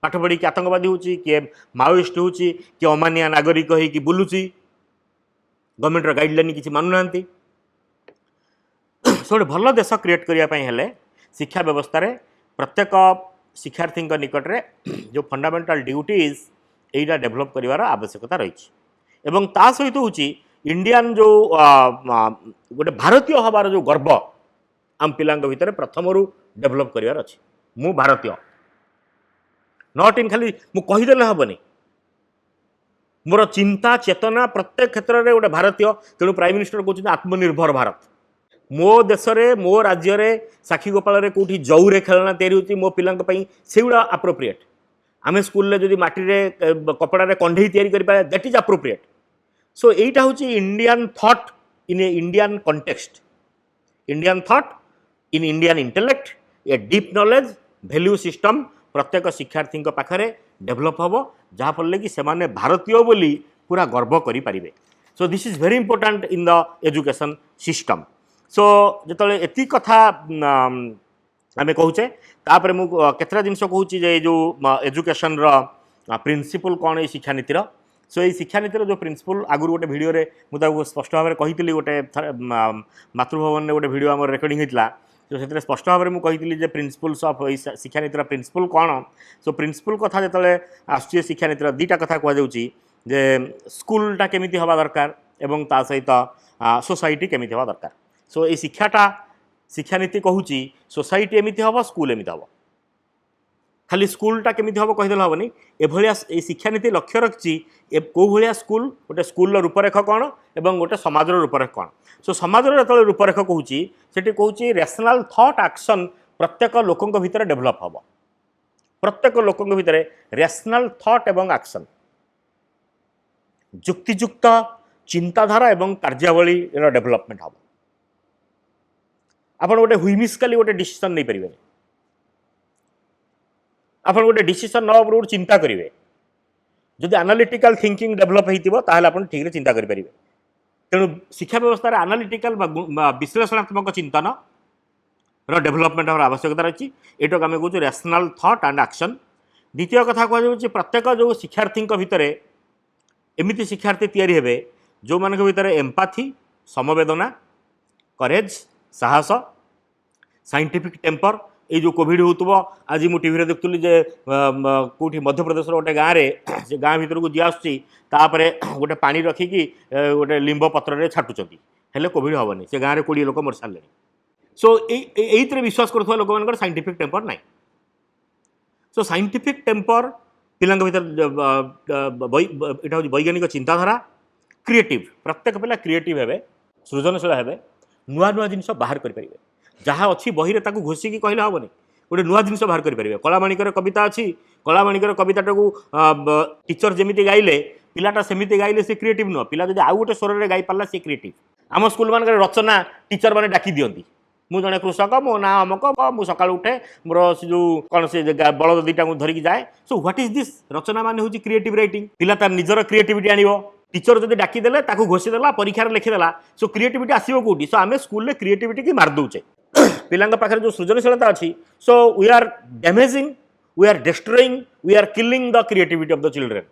पाठ पढ़ी कि आतंकवादी हूँ किए माओइस्ट हूँ कि अमानिया नागरिक होगी बुलूची गवर्नमेंटर गाइडलाइन किसी मानुना। सो गोटे भल देश क्रिएट करने शिक्षा व्यवस्था रे प्रत्येक शिक्षार्थी निकट में जो फंडामेंटल ड्यूटीज यहीटा डेभलप कर आवश्यकता रही एवं ता सहित हूँ इंडियन जो गोटे भारतीय हबार जो गर्व आम पिला भितर प्रथम डेभलप करार अच्छी मु भारतीय नॉट इन खाली मु कहीदेले हेनी मोर चिंता चेतना प्रत्येक क्षेत्र में गोटे भारतीय तेणु प्राइम मिनिस्टर कहते आत्मनिर्भर भारत मो देश में मो राज्य में साक्षी गोपाल कौटी जौरे खेलना तैयारी मो पिलांई से गुड़ा आप्रोप्रिएट आम स्कूल जब माटी कपड़ा कंढे या दैट इज आप्रोप्रिएट। सो यहीटा हूँ Indian thought in A Indian context Indian thought in Indian intellect a deep knowledge value system प्रत्येक शिक्षार्थी पाखे डेभलप हम जहाँफल कि से भारतीय बोली पूरा गर्व करें। So this is very important in the education system. So जो एति कथा आम कहूचे तापर मु केतरा जिनस कहूँ जे जो एजुकेशन प्रिंसिपल कौन ये शिक्षानीतिर सो ये शिक्षानीतिर जो प्रिंसिपल आगुरी गोटे भिडियो मुझे स्पष्ट भाव में कही गोटे मातृभवन में गोटे भिडियो आम रेकर्डिंग होता तो से स्पष्ट भाव में मुझे प्रिंसिपल्स ऑफ शिक्षानीतिर प्रिंसिपल कौन सो प्रिंसिपल कथा जो आसुचे शिक्षानीतिर दुईटा कथा कहुच्छी जे स्कूलटा केमिति हवा दरकार एवं ता सहित सोसाइटी केमिति हवा दरकार सो ये शिक्षाटा शिक्षानीति कहूँ सोसाइटी एमती हम स्कूल एमती हम खाली स्कूलटा केमिति हम कहीदेले हेनी एभलिया शिक्षानीति लक्ष्य रखी कौ भाया स्कूल गोटे स्कूल रूपरेख कौन और गोटे समाजर रूपरेख कौन सो समाजर जो रूपरेख कहूँ से कहूँ रैशनल थॉट एक्शन प्रत्येक लोकों भितर डेभलप हम प्रत्येक लोकों भितर रैशनल थॉट एवं एक्शन जुक्तियुक्त चिंताधारा एवं कार्यावली डेभलपमेंट हम आप गोटे हुइमिस्काली गोटे डिसीजन नहीं पारे आप गोटे डिसीजन ना पूर्व चिंता करेंगे जदि एनालिटिकल थिंकिंग डेभलप होता है ठीक चिंता करेंगे तेणु शिक्षा व्यवस्था एनालिटिकल विश्लेषणात्मक चिंतन डेभलपमेंट आवश्यकता रही ये आम कहूँ रैशनल थॉट एंड एक्शन द्वितीय कथा कहुच्छे प्रत्येक जो शिक्षार्थी भितर एमती शिक्षार्थी तैयारी हेबे जो मान भितर एम्पाथी समवेदना करेज साहस साइंटिफिक टेम्पर ये जो कोविड हो आज मुझे टीवी देखुली कौटी मध्यप्रदेश गोटे गाँव में से गाँ भर को जी आसपर गोटे पानी रखिकी गोटे लिंब पत्र छाटुंट हेल्ले कोविड हेनी से गाँव में 20 लोक मर सारे सो ये विश्वास करुवा लोक मान साइंटिफिक टेम्पर ना सो साइंटिफिक टेम्पर पिला यहाँ हूँ वैज्ञानिक चिंताधारा क्रिएटिव प्रत्येक पिला क्रिएटिव हे सृजनशील हे नुआ नुआ जिन बाहर करेंगे जहाँ अच्छी बही में घोषिकी कहले हेनी गोटे नुआ जिन बाहर करेंगे कलामाणिकर कविता अच्छी कलामाणिकर कविता को टीचर जमी गाइले पिलाटा सेमती गाइले से क्रिएटिव नुह पिला जब आउ गोटे स्वर में गाई पारा सी क्रिएटिव आम स्कूल मान रचना टीचर मैंने डाकी दिखती मु जड़े कृषक मो ना अमक मु सका उठे मोर से जो कौन से बलद दुईटा धरिकी जाए सो व्हाट इज दिस रचना मान हूँ क्रिएटिव राइटिंग पिला तार निजर क्रिएटिविटी आनिबो टीचर जब डाकीदेले घोषिदेला परीक्षार लिखिदेला सो क्रिएटिविटी आसो कौटी सो आम स्कूल क्रिएटिविटी की मारदे पिला पाखे जो सृजनशीलता अच्छी so we are damaging we are destroying we are killing the creativity of the children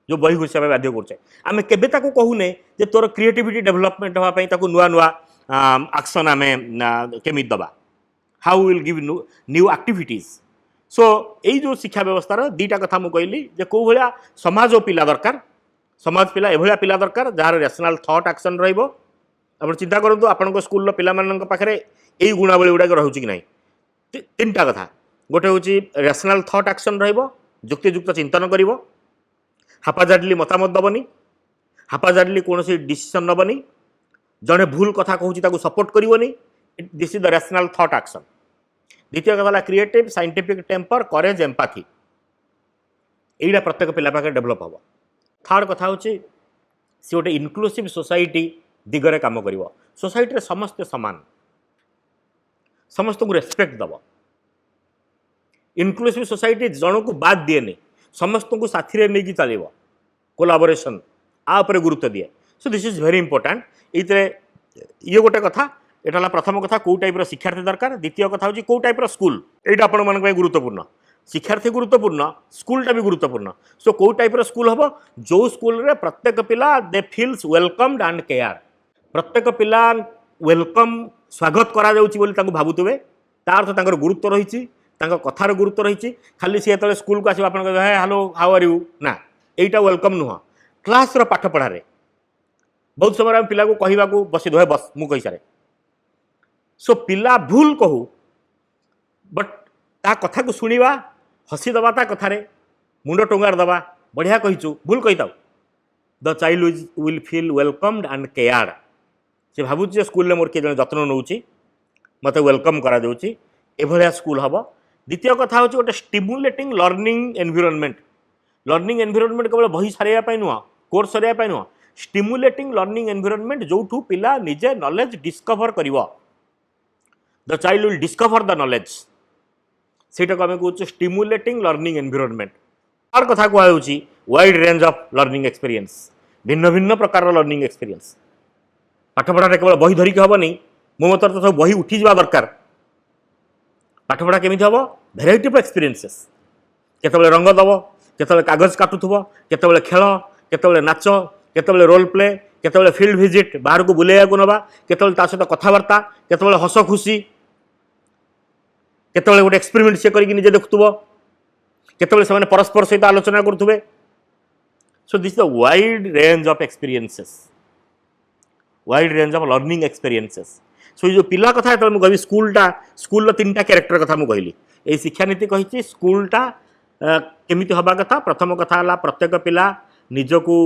जो बही घोषिया बाध्य करे आम केबे कहूने जे तोर क्रिएटिविटी डेभलपमेंट हाँपाई नुआ नुआ एक्शन आम केमी दबा how will give new activities so यही जो शिक्षा व्यवस्था दुईटा कथा मुझे कहली जे कौ भाया समाज पिला दरकार समाज पिला एभलिया पिला दरकार जार रैशनल थॉट एक्शन रहिबो आप चिंता करूँ आपण स्कूल पाखे यही गुणावली गुड़ाक रोचे कि ना तीन टा कथा गोटे हूँ रैशनल थॉट एक्शन रुक्तियुक्त चिंतन कर हापाजाडली मतामत दबनी हापाजाडली कौन डिसीजन नबनी जड़े भूल कथा कहूँ सपोर्ट करनी this is the rational thought action द्वितीय कथा क्रिएटिव साइंटिफिक टेम्पर करेज एम्पाथी यहीटा प्रत्येक पिला पाखे डेभलप हम थर्ड कथा हूँ सी गोटे इनक्लूसिव सोसाइटी दिगरे काम कर सोसाइटी समस्ते सामान समस्त को रेस्पेक्ट दब इनक्लूसिव सोसाइटी जन को बाद दिए समस्त को साथी नहीं चलो कोलाबोरेशन आपर गुरुत्व दिए सो दिस इज वेरी इंपोर्टाट ये गोटे कथा यहाँ प्रथम कथा कौ टाइप शिक्षार्थी दरकार द्वितीय कथा हूँ कौ टाइप स्कूल यहाँ आपण मान गुरुत्वपूर्ण शिक्षार्थी गुरुत्वपूर्ण स्कूलटा भी गुरुत्वपूर्ण सो कौ टाइप स्कूल हम जो स्कूल रे प्रत्येक पिला दे फील्स वेलकम्ड एंड केयर प्रत्येक पिला वेलकम स्वागत करा जाउची बोली तांको भाबुतबे तार तो तांकर गुरुत्व रही कथार गुरुत्व रही खाली सी जो स्कूल को आसो आप हेलो हाउ आर यू ना यहीटा वेलकम नुह क्लास पाठ पढ़ारे बहुत समय आम पिला को कहवा को बस दुहे बस मु कही सारे सो पिला भूल कहू बट ता कथा को शुणा हसी दबा ता कथारे मुंड टोंगार दबा बढ़िया कहीचु भूल कही था the child will feel welcomed and cared से भावुँ स्कूल में मोर किए जन जत्न नौ मत वेलकम करा स्कूल हम द्वितीय कथा हूँ गोटे स्टिमुलेटिंग लर्निंग एनवायरनमेंट केवल बही सारे नुह कोर्स सारे नुह स्टिमुलेटिंग लर्निंग एनवायरनमेंट जो पिला निजे नॉलेज डिस्कवर कर the child will discover the knowledge सेटा को आम कहूँ स्टिमुलेटिंग लर्निंग एनवायरनमेंट तार कथा कहूँ wide range of learning experience भिन्न भिन्न प्रकार लर्निंग एक्सपीरियंस पाठ पढ़ा केवल बही धरिकी हेनी मो मत तो सब बही उठी जा दरकार पाठपढ़ा केमी हम भेराइटी अफ एक्सपीरियंसेस केतबले रंग दब केतबले कागज काटुथबो केतबले खेल केतबले नाच केतबले रोल प्ले केतबले फील्ड विजिट बाहर को बुलेया को नबा केतबले ता सहित कथबार्ता केतबले हस खुशी केतबले गोटे एक्सपेरिमेंट से करके निजे देखुथबो केतबले से परस्पर सहित आलोचना करुथबे so this the wide range of experiences wide range of learning experiences so जो पिला कथा तो मुझे स्कूलटा स्कूल तीन कैरेक्टर कथा मुझे कहली ये शिक्षानीति कही स्कूलटा केमिति हवा कथा प्रथम कथा है प्रत्येक पिला निजको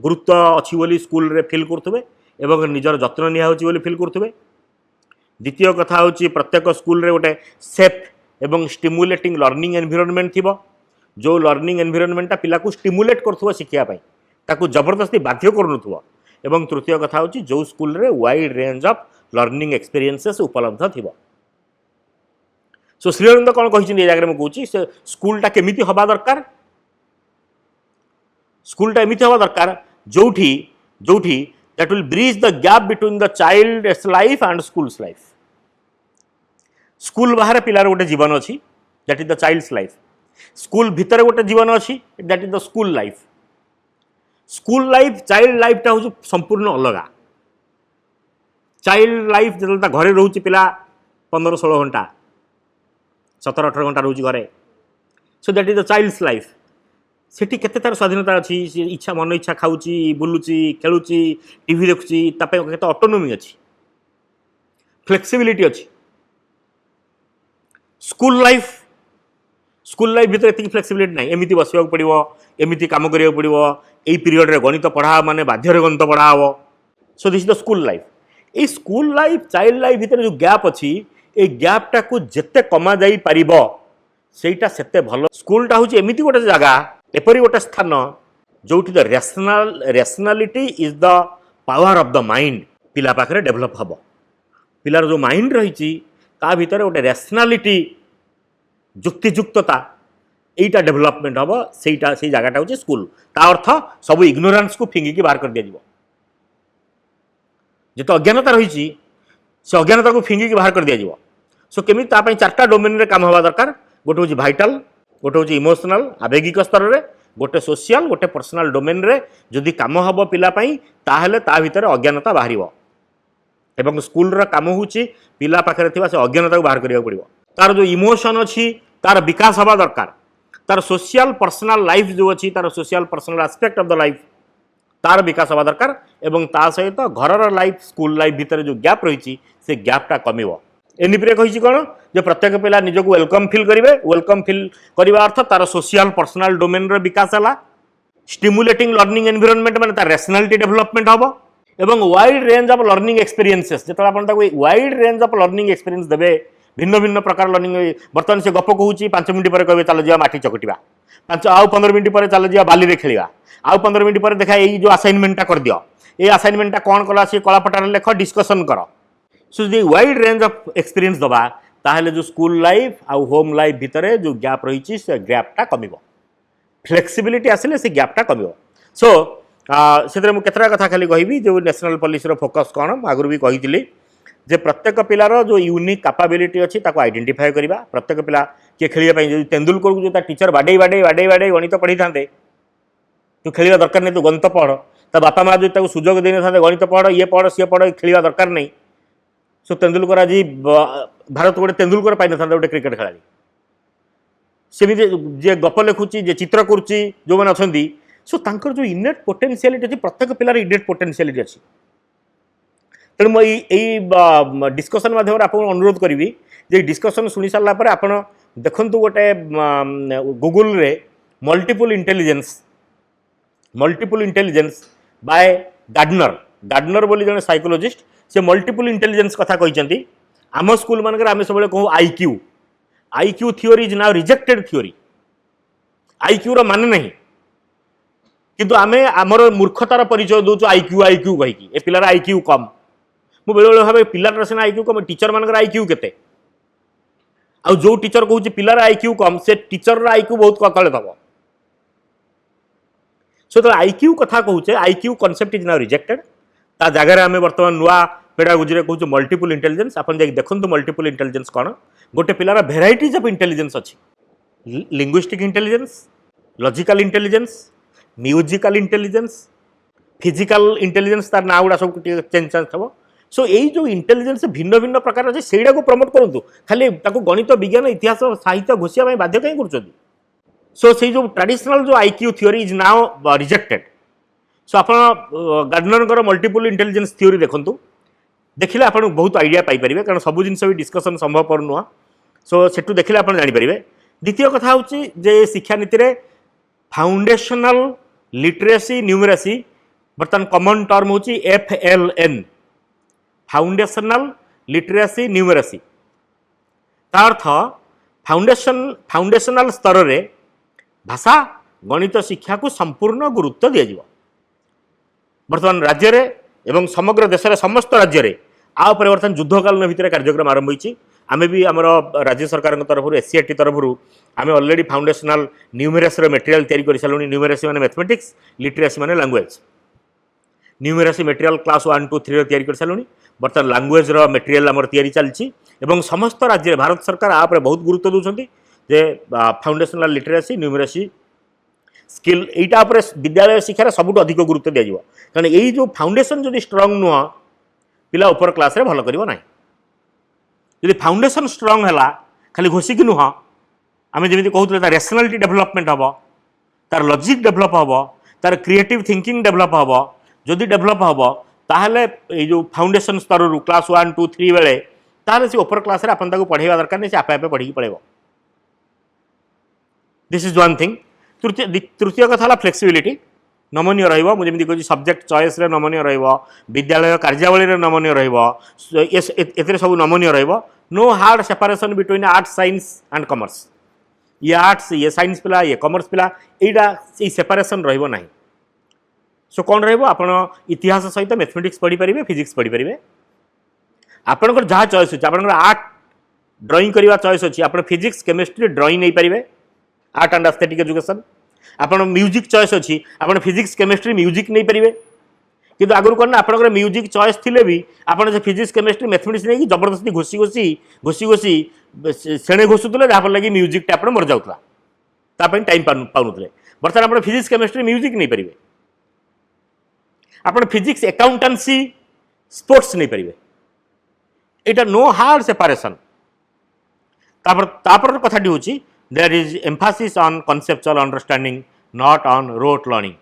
गुरुत्व अच्छी बोली स्कूल रे फील करुवे एवं निजर जत्न निया बोली फील करुवे द्वितीय कथा हूँ प्रत्येक स्कूल रे गोटे सेफ एवं स्टिमुलेटिंग लर्निंग एनवायरनमेंट थी जो लर्निंग एनवायरनमेंटा पिला को स्टिमुलेट कर शिखापी ताकू जबरदस्ती बाध्य करूँ एवं तृतीय कथा हूँ जो स्कूल रे wide range of learning experiences उपलब्ध थी सो श्री अरविंद कौन कही जगह में कहूँ स्कूलटा केमिति हवा दरकार स्कूलटा एमिति हवा दरकार जोठी जोठी that will bridge the gap between the child's life and school's life school बाहर पिलार गोटे जीवन अच्छी that is the child's life school भितर गोटे जीवन अच्छी that is the school life school life child लाइफटा हूँ संपूर्ण अलग चाइल्ड लाइफ जो घरे रोचे पिला 15-16 घंटा 17-18 घंटा रोचे घरे so that is the child's life सेठी केते तार स्वाधीनता अच्छी इच्छा मन इच्छा खाऊची बुलूची खेलुची टीवी देखुची तापे केते ऑटोनोमी अच्छी फ्लेक्सिबिलिटी अच्छी स्कूल लाइफ भीतर एति फ्लेक्सिबिलिटी नहीं एमिति बसवा पड़ो एमिति काम करिया पड़ो यही पीरियड रे गणित पढ़ा माने बाध्य गणित पढ़ा हम सो दिस द स्कूल लाइफ ये स्कूल लाइफ चाइल्ड लाइफ भीतर जो गैप अच्छी ये गैपटा को जिते कमा जाई पारिबो सेटा सेते भलो स्कूलटा हूँ एमिति गोटे जगह एपरी गोटे स्थान जोठी the rationality is the power of the mind पिला पाखरे डेभलप हम पिलार जो माइंड रही ता भीतर गोटे रेशनालिटी युक्तियुक्तता यहीटा डेभलपमेंट हम से जगटा हूँ स्कूल ता अर्थ सब इग्नोरान्स को फिंगिकी बाहर कर दिया जो अज्ञानता रही से अज्ञानता को फिंगिकी बाहर कर दिया सो केमी चार्टा डोमेन रे काम हवा दरकार गोटे हूँ भाइटाल गोटे हूँ इमोशनल आवेगिक स्तर में गोटे सोशल गोटे पर्सनाल डोमेन रे जदि काम हम पिलापाई ताहले ता भीतर अज्ञानता बाहर एवं स्कूल रा काम हूँ पिला पाखे से अज्ञानता को बाहर करिया पड़िबो तार जो इमोशन अच्छी तार विकास हवा दरकार तार सोशल पर्सनाल लाइफ जो अच्छी तार social personal aspect of the life तार विकास हवा दरकार एवं ता सहित घर लाइफ स्कूल लाइफ भीतर जो गैप रही से गैपटा कमिबो एनिप्रे कही कौन जो प्रत्येक पिला निजको वेलकम फिल करेंगे वेलकम फिल करने अर्थ तार सोशल पर्सनाल डोमेन रो विकास है स्टिमुलेटिंग लर्निंग एनवायरनमेंट माने तार रेशनालिटी डेभलपमेंट हम एवं wide range of learning experiences जो आप wide range of learning experience देवे भिन्न भिन्न प्रकार लर्निंग बर्तमान से गप कहूँ 5 मिनट पर कहे चल जा माटी चकटिया आउ 15 मिनट पर चल जा बाली खेलिया आउ 15 मिनट पर देखा ये जो असाइनमेंटा कर दियो ये असाइनमेंटा कौन कला सी कलापटार लेख डिस्कसन कर सो जो वाइड रेंज ऑफ एक्सपीरियंस दबा ताहले जो स्कूल लाइफ आउ होम लाइफ भितर जो गैप रही से गैपटा कमिबो फ्लेक्सिबिलिटी आसिले से गैपटा कमिबो सो से केतरा कथा खाली कहबी जो नेशनल पॉलिसी रो फोकस कौन आगुरी भी कही जे प्रत्येक पिलार जो यूनिक कैपेबिलिटी अच्छी ताको आइडेंटिफाई करवा प्रत्येक पिला किए खेलने जो तेंदुलकर को जो टीचर बाडे बाडे बाडे बाडे गणित पढ़ी था तू खेलवा दरकार नहीं तू गणित पढ़ ता बापा माँ जो सुजोग दे था गणित पढ़ ये पढ़ सी पढ़ खेलवा दरकार नहीं सो तेंदुलकर आज भारत गोटे तेंदुलकर पाई था गोटे क्रिकेट खेलाड़ी सेमि जे गप लिखुची जे चित्र करुच्ची जो मैंने अच्छा सो तांकर जो इनेट पोटेंशियलिटी अच्छी प्रत्येक पिलार इनेट पोटेंशियलिटी अच्छी तेणु मुझे डिस्कसन माध्यम आप अनुरोध करी जे डिस्कसन शुणी सारापर आप देखु गोटे गूगल रे मल्टीपल इंटेलिजेंस बाय गार्डनर बोली जने साइकोलॉजिस्ट से मल्टीपल इंटेलिजेंस कथा कहते आम स्कूल मानक आम सब कहूँ IQ theory is now rejected theory IQ रो माने नहीं किंतु आमे आमर मूर्खतार परिचय दौचु आईक्यू कहीकि ए पिलार आईक्यू कम मु बेले बेले भावे पिलार सिना आईक्यू कम टीचर मानकर आईक्यू केते आ जो टीचर कहूँ पिलार आईक्यू कम से टीचर आईक्यू बहुत तले दब सो तो आईक्यू कथा कहूचे IQ concept is now rejected ता जगह आम बर्तमान नुआ पेडागोजी कहूँ मल्टीपल इंटेलिजेंस आप देखो मल्टीपल इंटेलिजेंस कौन गोटे पिलार भेराइटीज ऑफ इंटेलिजेंस अच्छी linguistic intelligence logical intelligence musical intelligence physical intelligence तार ना गुड़ा सब चेंज हम सो यही जो इंटेलिजेंस भिन्न भिन्न प्रकार अच्छे से प्रमोट करूँ खाली गणित विज्ञान इतिहास साहित्य घोषिया बाध्य कहीं कर सो से जो ट्रेडिशनल जो IQ theory is now rejected so आप गार्डनर मल्टीपल इंटेलिजेंस थ्योरी देखूँ देखिले आप बहुत आइडिया पाइपर कारण सब जिन भी डिस्कसन संभवपर नुह सो से देखिले आप जानीपर द्वितीय कथा हूँ जे शिक्षा नीति में फाउंडेशनल लिटरेसी न्यूमेरेसी बर्तमान कमन टर्म हूँ FLN फाउंडेशनल लिटरेसी न्यूमेरेसी तार अर्थ फाउंडेशनल स्तर रे भाषा गणित शिक्षा को संपूर्ण गुरुत्व दि जाव बर्तमान राज्य रे एवं समग्र देश समस्त राज्य रे आ बर्तमान युद्धकालीन भितर कार्यक्रम आरंभ होती आम भी आम राज्य सरकार तरफ SCRT तरफ आम अलरेडी फाउंडेशनल न्यूमेरेसी मेटेरियल तैयारी कर सारूँ न्यूमेरेसी माने मैथमेटिक्स लिटरेसी माने लैंग्वेज न्यूमेरेसी मेटेरियल क्लास 1 2 3 तैयारी कर सारूँ बर्तमान लैंग्वेज मेटेरियल आम तैयारी चलती एवं समस्त राज्य भारत सरकार आप बहुत गुरुत्व दूसरी जे फाउंडेशनल लिटरेसी न्यूमेरेसी स्किल यहीटा विद्यालय शिक्षार सबुठ अधिक गुरुत्व दिज्व कारण यही जो फाउंडेशन जदि स्ट्रंग नुह पिला ऊपर क्लास रे भल करिवो नाही जदि फाउंडेशन स्ट्रंग है खाली घोषिक नुह आम जमी कहते तार रेशनालिटी डेभलपमेंट हम तार लॉजिक डेभलप हम तार क्रिएटिव थिंकिंग डेभलप हम जदि डेभलप हम ताहले ये जो फाउंडेशन स्तर रू क्लास 1 2 3 बेले ताहले से ऊपर क्लास रे आपन ताको पढ़ेवा दरकार नहीं से आपे आपे पढ़ी पड़ेबो दिस इज वन थिंग तृतीय कथा फ्लेक्सिबिलिटी नमनीय रहिबो मुझे जमी कहूँ सब्जेक्ट चॉइस रे नमनीय रहिबो विद्यालय कार्यावली रे नमनीय रहिबो एते सब नमनीय रहिबो no hard separation between arts science and commerce ये आर्ट्स ये साइंस पिला ये कॉमर्स पिला एटा सेपरेशन रहिबो नाही सो कौन रहिबो आपण इतिहास सहित मैथमेटिक्स पढ़ी पारिबे फिजिक्स पढ़ी पारिबे आपनकर जहाँ चॉइस अछि आपनकर आर्ट ड्राइंग करवा चॉइस अछि आपण फिजिक्स केमिस्ट्री ड्राइंग नहीं पारिबे आर्ट एंड एस्थेटिक एजुकेशन आपण म्यूजिक चॉइस अच्छी आपण फिजिक्स केमिस्ट्री म्यूजिक नहीं पारिबे किंतु आगुर कौन आपंकर म्यूजिक चॉइस थिले भी आपन से फिजिक्स केमिस्ट्री मैथमेटिक्स नहीं जबरदस्ती घोषी घोषी घोषी सेणे घोषुले जहाँ लगे म्यूजिकटा आप मर जाऊला टाइम पाऊनुले बर्तमान आप फिजिक्स केमिस्ट्री म्यूजिक नहीं पारिबे आप फिजिक्स अकाउंटेंसी स्पोर्ट्स नहीं पारिबे एटा नो हार्ड सेपरेशन तापर कथाटी हूँ there is emphasis on conceptual understanding not on rote learning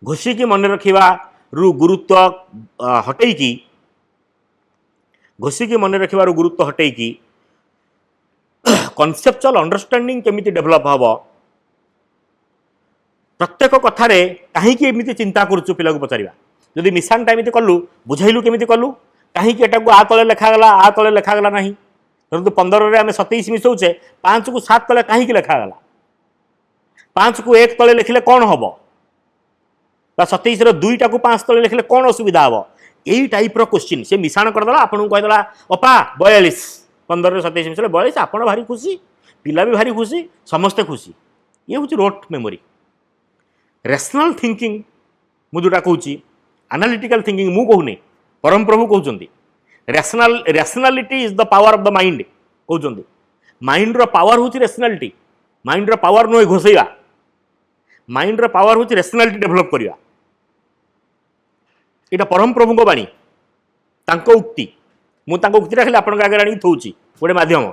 घोषिकी मन रखा रु गुरुत्व हटैकी घोषिकी मन रखा गुरुत्व हटैकी कॉन्सेप्चुअल अंडरस्टैंडिंग केमिति डेभलप हम प्रत्येक कथार कहीं एमती चिंता करुचु पिला पचारा जदि मिशानटा एमती कलु बुझाइलु केमिति कलु कहीं एटा को आ तले लिखागला आ तले लिखागला नहीं धरतु 15 रे आम 27 मिसाऊे 5 को 7 तले कहीं लिखागला 5 को 1 तले लिखिले कौन हम 27 2टा को 5 तले लिखिले कौन असुविधा हम यही टाइप्र क्वेश्चन से मिशाण करदेला आपको कहीदेला अपा 42 15 रे 27 मिसाइले 42 आप भारी खुशी पिला भी भारी खुशी समस्ते खुशी ये हूँ रोट मेमोरी रेशनल थिंकिंग मुझे जोटा कहूँ एनालिटिकल थिंकिंग मु कहूनी परम प्रभु कहते rationality is the power of the mind कहते माइंड रो पावर हूँ रेशनालिटी माइंड रो पावर नुहे घोषैया माइंड रो पावर हूँ रेशनालिटी डेभलप करवा यहाँ परम प्रभु बाणी उक्ति मुझे उक्ति खाली आप आगे आनी थोची गोटे मध्यम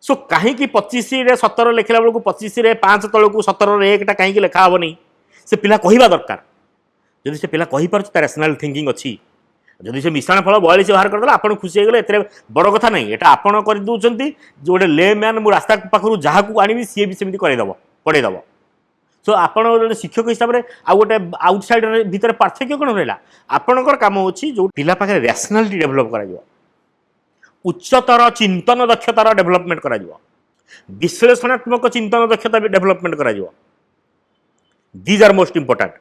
सो कहीं 25 रे 17 लिखला बेलू 25 रे 5 तल को 17 रे 1टा कहीं लिखा हेनी से पिला कहवा दरकार जदि से पिला कही पार रेशनल थिंकिंग अच्छी जदि से मिश्रण फल 42 बाहर करदेला आप खुशी होगले एत बड़ कथा नहीं एटा आपड़ कर जो गोटे ले मैन मु रास्ता पाखु जहाँ को आनी सी भी सेमती करदेव पढ़ेदेव सो आप शिक्षक हिसाब से आउ गोटे आउटसाइड भितर पार्थक्य कौन रहा आपणकर काम अच्छी जो पिला पाखे रेशनालिटी डेभलप कर उच्चतर चिंतन दक्षतार डेभलपमेंट कर विश्लेषणात्मक चिंतन दक्षता डेभलपमेंट कर दीज आर मोस्ट इंपोर्टाट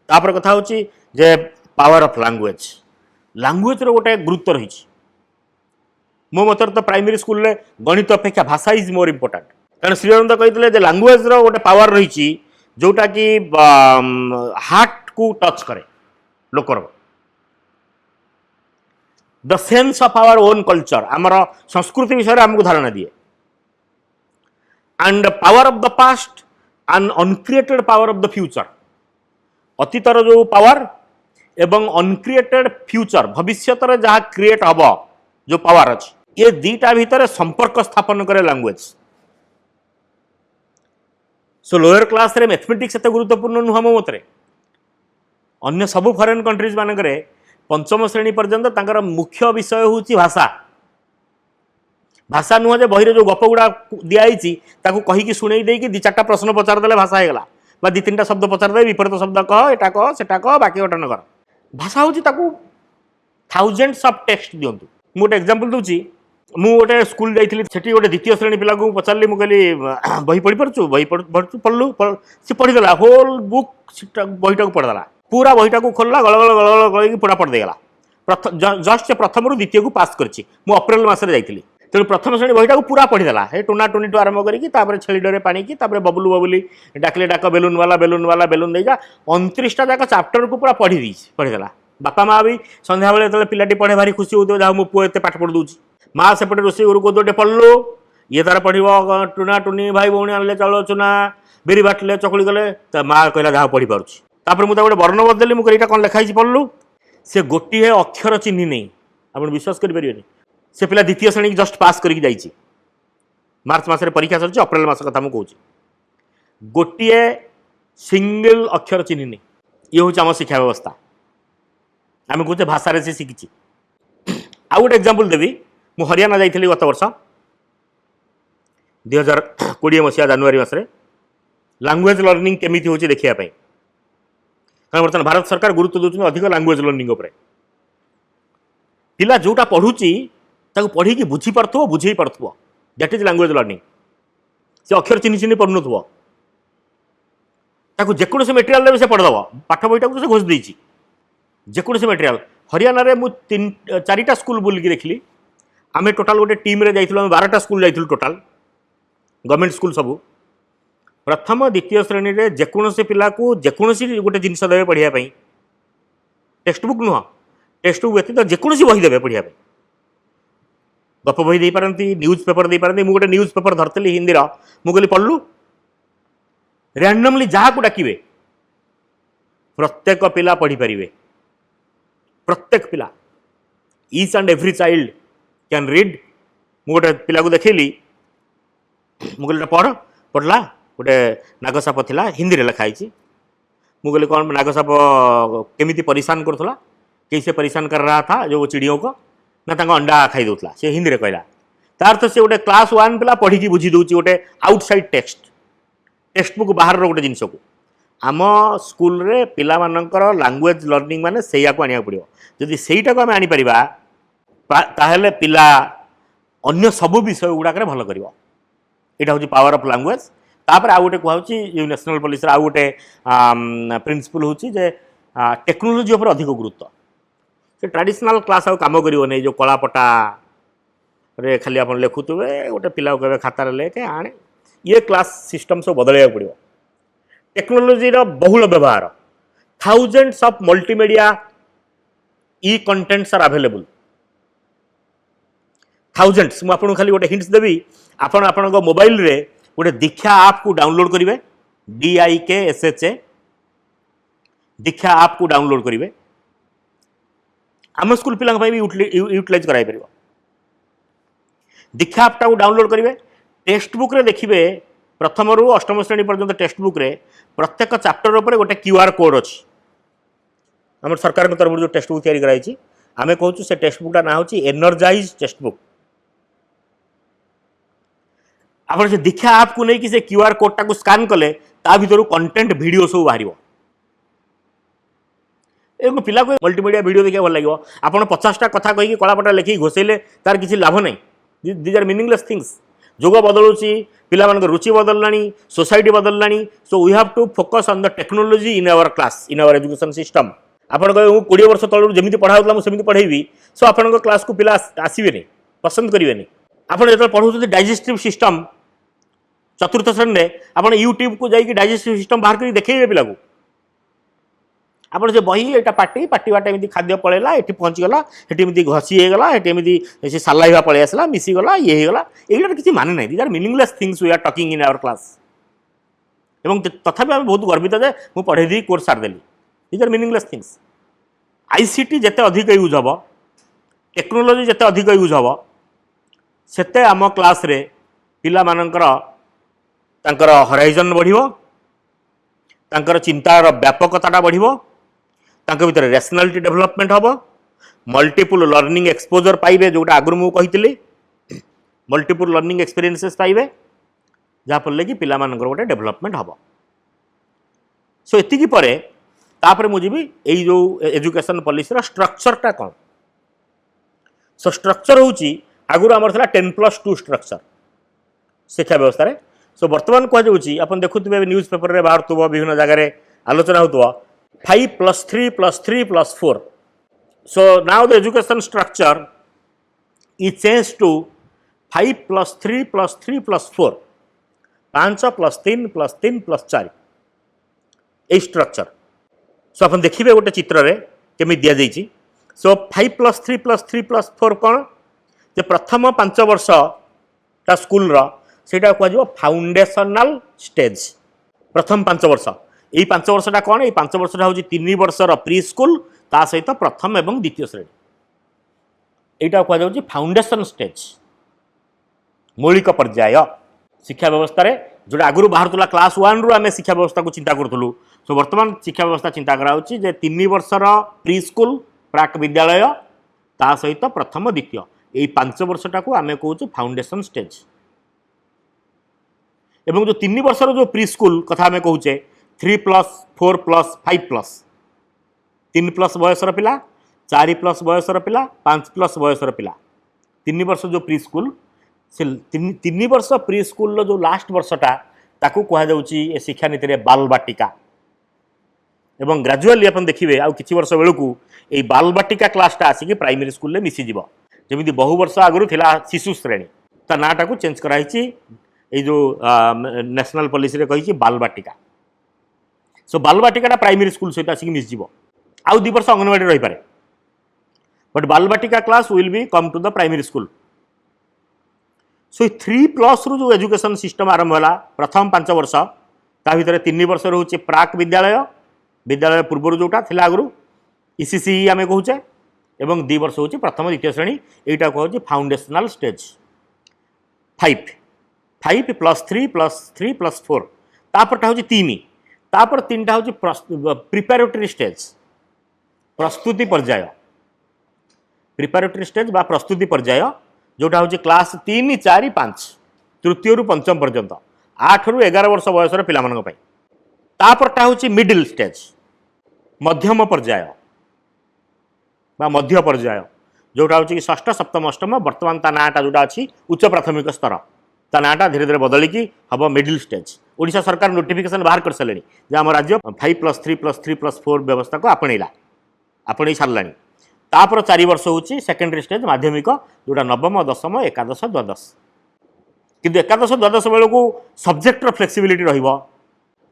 तापर कथा हूँ जे पावर ऑफ लैंग्वेज लैंग्वेज गोटे गुरुत्व रही मो मतर तो प्राइमरी स्कूल में गणित अपेक्षा भाषा इज मोर इंपोर्टाट कारण श्रीअरविंद कहते लैंग्वेज गोटे पावर रही जोटा कि हार्ट को टच करे लोकर the sense of our own culture आमर संस्कृति विषय आमको धारणा दिए and power of the past and uncreated power of the future अतीतर जो पावर एवं अनक्रिएटेड फ्यूचर भविष्यतर जहाँ क्रिएट हम जो पावर अच्छी ये दीटा भितर संपर्क स्थापन करे लैंग्वेज सो लोअर क्लास रे मैथमेटिक्स एत गुरुत्वपूर्ण नुह मो मत अन्य सबु फॉरेन कंट्रीज मानक पंचम श्रेणी पर्यंत तांकर मुख्य विषय हूँ भाषा भाषा नुह जे बही जो गप गुड़ा दिखाई कहीकि शुणई देकी दी चार्टा प्रश्न पचारदे भाषा होगा बा दी तीन शब्द पचारदे विपरीत शब्द कह एटा कह सेटा कह बाकी गठन कर भाषा हूँ थाउजेंड्स ऑफ टेक्स्ट दिंतु मुझे गोटे एग्जांपल दूची मु गोटे स्कूल जाइली सेठी गोटे द्वितीय श्रेणी पिला को पचारि मुझे बही पढ़ी पार्छु बही पढ़लु सी पढ़ीदेला होल बुक बहीटा को पढ़देला पूरा बहीटा को खोलला गल गल गल गल गल पूरा पढ़ देगला जस्ट प्रथम द्वितीय को पास करछि मु अप्रैल मासरे जाइली तेणु प्रथम श्रेणी बहीटा को पूरा पढ़ीदेला हे टोना टोनी टू आरंभ करके छेली डरे पानी की बबुलू बबुली डाकिले डाक बेलून वाला बेलून दे जा 29टा जाक चैप्टर को पूरा पढ़ीदेला बापा माँ भी संध्या बेले जो पिलाटी पढ़े भारी खुशी होते जहाँ मो पुओ एत पाठ पढ़ दूची माँ सेपटे रोषे घर गोदे पढ़लु ये तार पढ़ टुना टुनी भाई भौणी आनले चाउल चुना बिरी बाटले चकुली गले तो माँ कहला जहाँ पढ़ी पार्छ गोटे वर्णबोध देली मुझे कौन लिखाई पढ़लु से गोटे अक्षर चिन्ह नहीं आप विश्वास करें से पिला द्वितीय श्रेणी जस्ट पास करके जाइए मार्च मसरे परीक्षा चलती अप्रैल मस कथा मुझे कहूँ गोटे सिंगल अक्षर चिन्ह नहीं ये हूँ आम शिक्षा व्यवस्था आम कहे भाषा से शिखी आउ गोटे एग्जांपल देवी मु हरियाणा जाइली गत वर्ष 2020 मसीहा जनवरी मसरे लैंग्वेज लर्निंग केमी हूँ देखापी कारण बर्तमान भारत सरकार गुरुत्व दूसरी अधिक लैंग्वेज लर्निंग उपर पिला जोटा पढ़ुची पढ़ी बुझी पार्थो बुझे Partho that is language learning से अक्षर चिन्ह चिन्ह पढ़ु ताकू जेकोसी मेटेरियाल देवे से पढ़दब पाठ बहीटा को घोष देती जेकोसी मेटेरियाल हरियाणा रे मु 4टा स्कूल बुलिकी देखली आम टोटाल गोटे टीम रे जाइथिलु 12टा स्कूल जाइथिलु टोटाल गवर्नमेंट स्कूल सबू प्रथम द्वितीय श्रेणी रे जेकोसी पिला को जेकोसी गोटे जिनस देवे पढ़ाई टेक्स्ट बुक नुह टेक्स्ट बुक व्यतीत जेकोसी बही देवे पढ़ाई गप बही दे पारती न्यूज पेपर दे पारती मुझे न्यूज पेपर धरती हिंदी मुझे पढ़लु रैंडमली जहाँ को डाकिबे प्रत्येक पिला पढ़ी पारिबे प्रत्येक पिला each and every child can read मुझे पिला को देखली मुझे पढ़ला गोटे नागसाप थिला हिंदी रे लिखाई मुझे कौन नागसाप केमिति परेशान करूला कैसे परेशान कर रहा था जो चिड़ियों को ना अंडा खाई दूसरा से हिंदी रे कहला तार तो से गोटे क्लास 1 पिला पढ़ी की बुझी दूची गोटे आउटसाइड टेक्स्ट बुक बाहर गोटे जिनस को आम स्कूल रे पिला मानकर लैंग्वेज लर्निंग माने सेया को आनिया पड़ियो जदि सेईटा को आम आनी परिबा ताहेले पिला अन्य सबु विषय गुड़ाक भल करिवो एटा होची पावर ऑफ लैंग्वेज तापर आ गोटे कहउची नेशनल पुलिस आ गोटे प्रिंसिपल होची जे टेक्नोलोजी ऊपर अधिक गुरुत्व से ट्रेडिशनल क्लास आम कर जो कलापटा रे खाली आप लिखुवे गोटे पिला को कहे खातार लेके आने ये क्लास सिस्टम सब बदल पड़ो टेक्नोलोजी बहुल व्यवहार thousands of multimedia e contents are available thousands मुझे खाली गोटे हिंट्स देवी आपण मोबाइल रे गोटे दीक्षा आप को डाउनलोड करेंगे DIKSHA दीक्षा आप को डाउनलोड करेंगे आम स्कूल पिला भी यूटिलाइज कराई पार दीक्षा आपटा को डाउनलोड करेंगे टेक्स्ट बुक रे देखिए प्रथम रु अष्टम श्रेणी पर्यंत टेक्स्ट बुक रे प्रत्येक चैप्टर उपर गोटे QR कोड अच्छी आम सरकार तरफ जो टेक्स्ट बुक तैयारी कराई आम कहूँ से टेक्स्ट बुकटा ना हूँ एनर्जाइज टेक्स्ट बुक आप से दीक्षा आप को लेकिन से QR कोडटा को स्कान कले ता भीतर कंटेंट वीडियो सब बाहर एक पिला को मल्टीमीडिया वीडियो देखा भल लगे आप 50टा कथा कहीकि कलापटा लिखिक घोषैले तार किसी लाभ नहीं दीज आर मीनिंगलेस थिंग्स जुग बदलुची पिला रुचि बदलला सोसाइटी बदलला so we have to focus on the technology in our class in our education system आप 20 वर्ष तलू जमी पढ़ाऊला मुझे पढ़ेबी सो आपण क्लास को पिला आसबे पसंद करेंगे आप जो पढ़ाऊँ डाइजेस्टिव सिस्टम चतुर्थ श्रेणी में आप यूट्यूब को जाकि डाइजेस्टिव सिस्टम बाहर कर देखेबे पिला को ଆପଣ ସେ ବହି ଏଇଟା ପାଟି ବାଟେ ଏମିତି ଖାଦ୍ୟ ପଳେଇଲା, ଏଠି ପହଞ୍ଚିଗଲା, ସେଠି ଏମିତି ଘଷି ହେଇଗଲା, ସେଠି ଏମିତି ସେ ସାଲାଇଭା ପଳେଇ ଆସିଲା, ମିଶିଗଲା, ଇଏ ହେଇଗଲା, ଏଇଟାର କିଛି ମାନେ ନାହିଁ। These are meaningless things we are talking in our class. ଏବଂ ତଥାପି ଆମେ ବହୁତ ଗର୍ବିତ ଯେ ମୁଁ ପଢ଼େଇ ଦେଇ କୋର୍ସ ସାରିଦେଲି। These are meaningless things. ICT ଯେତେ ଅଧିକ ୟୁଜ୍ ହେବ, ଟେକ୍ନୋଲୋଜି ଯେତେ ଅଧିକ ୟୁଜ୍ ହେବ, ସେତେ ଆମ କ୍ଲାସ୍ରେ ପିଲାମାନଙ୍କର ତାଙ୍କର ହରାଇଜନ୍ ବଢ଼ିବ, ତାଙ୍କର ଚିନ୍ତାର ବ୍ୟାପକତାଟା ବଢ଼ିବ, ତାଙ୍କ ଭିତରେ ରେସନାଲିଟି ଡେଭଲପमेंट ହେବ, मल्टीपुल लर्निंग एक्सपोजर पाइबे, जोटा आगुरी मुझे कही मल्टीपुल लर्निंग एक्सपीरियंसेस पाइबे, जहाँफल कि पिला गोटे डेभलपमेंट हम। सो एतिकी परे तापर मुझे यही जो एजुकेशन पॉलिसी स्ट्रक्चरटा कौन। सो स्ट्रक्चर हूँ आगुरी आमर था 10+2 स्ट्रक्चर शिक्षा व्यवस्था रे। सो बर्तमान कहुच्छी आप देखुवे न्यूज पेपर में बाहर थो विभिन्न जगह आलोचना हो 5+3+3+4। So now the education structure is changed to 5+3+3+4, 5+3+3+4 ये स्ट्रक्चर। सो आप देखिए गोटे चित्र रे केमी दिया जाइए। सो 5+3+3+4 कौन जे प्रथम 5 वर्ष ता स्कूल रा सेटा कह फाउंडेशनल स्टेज। प्रथम 5 वर्ष यही 5 वर्षटा कौन, ये 5 वर्षटा हूँ 3 वर्षर प्री स्कूल ता सहित प्रथम एवं द्वितीय श्रेणी। यहाँ कहुच्छी फाउंडेशन स्टेज, मौलिक पर्याय शिक्षा व्यवस्था रे जो आगुरी बाहर क्लास 1 रु आम शिक्षा व्यवस्था को चिंता करूँ। सो वर्तमान शिक्षा व्यवस्था चिंता कराऊँच 3 वर्षर प्री स्कूल प्राक विद्यालय ता सहित प्रथम द्वितीय यही 5 वर्षटा को आम कहूँ फाउंडेशन स्टेज। एवं जो 3 वर्षर जो प्री स्कूल कथा आम कहूचे 3+4+5+, 3+ बयसर पिला, 4+ बयसर पिला, 5+ बयसर पिला, 3 वर्ष जो प्री स्कूल से 3 वर्ष प्री स्कूल जो लास्ट वर्षटा ताकू कहुच्छी शिक्षा नीति में बाल बाटिका। एवं ग्राजुअली आप देखिए आउ किछि वर्ष बेलू ये बाल बाटिका क्लासटा आसिक प्राइमरी स्कूल में मिसीज। जमी बहु वर्ष आगुरी थिला शिशु श्रेणी ता नाटा को चेंज कराई ये जो नेशनल पॉलिसी रे कही बाल बाटिका। सो बाल बाटिका प्राइमरी स्कूल सहित आसिक मिसज। आउ 2 वर्ष अंगनवाड़ी रही पारे, but Bal Vatika class will be come to the primary school. So 3+ रु जो एजुकेशन सिस्टम आरंभ है प्रथम 5 वर्ष ता भीतर 3 वर्ष रोचे प्राक विद्यालय, विद्यालय पूर्व जोटा थिला आगुरु ECCE आम कहूचे, एवं 2 वर्ष हूँ प्रथम द्वितीय श्रेणी। यहाँ कहूँ फाउंडेशनल स्टेज 5+3+3+4 तापरटा हूँ 3, तापर 3टा हूँ प्रिपेरेटरी स्टेज, प्रस्तुति पर्याय। प्रिपेरेटरी स्टेज बा प्रस्तुति पर्याय जोटा हूँ क्लास 3, 4, 5 तृतीय रु पंचम पर्यंत 8 रु 11 वर्ष बयसर पिलामानक पई। तापरटा हूँ मिडिल स्टेज, मध्यम पर्याय बा मध्य पर्याय जोटा हूँ कि 6ष्ठ, 7म, 8म वर्तमान ता नाटा जोटा अच्छी उच्च प्राथमिक स्तर ता नाटा धीरे धीरे बदलिकी हम मिडिल स्टेज। ओडिशा सरकार नोटिफिकेशन बाहर कर सारे आम राज्य 5+3+3+4 व्यवस्था को आपणे सारा। तापर 4 वर्ष हूँ सेकेंडरी स्टेज माध्यमिक जोटा 9म, 10म, एकादश, द्वादश। किंतु एकादश द्वादश बेलू सब्जेक्टर फ्लेक्सिबिलिटी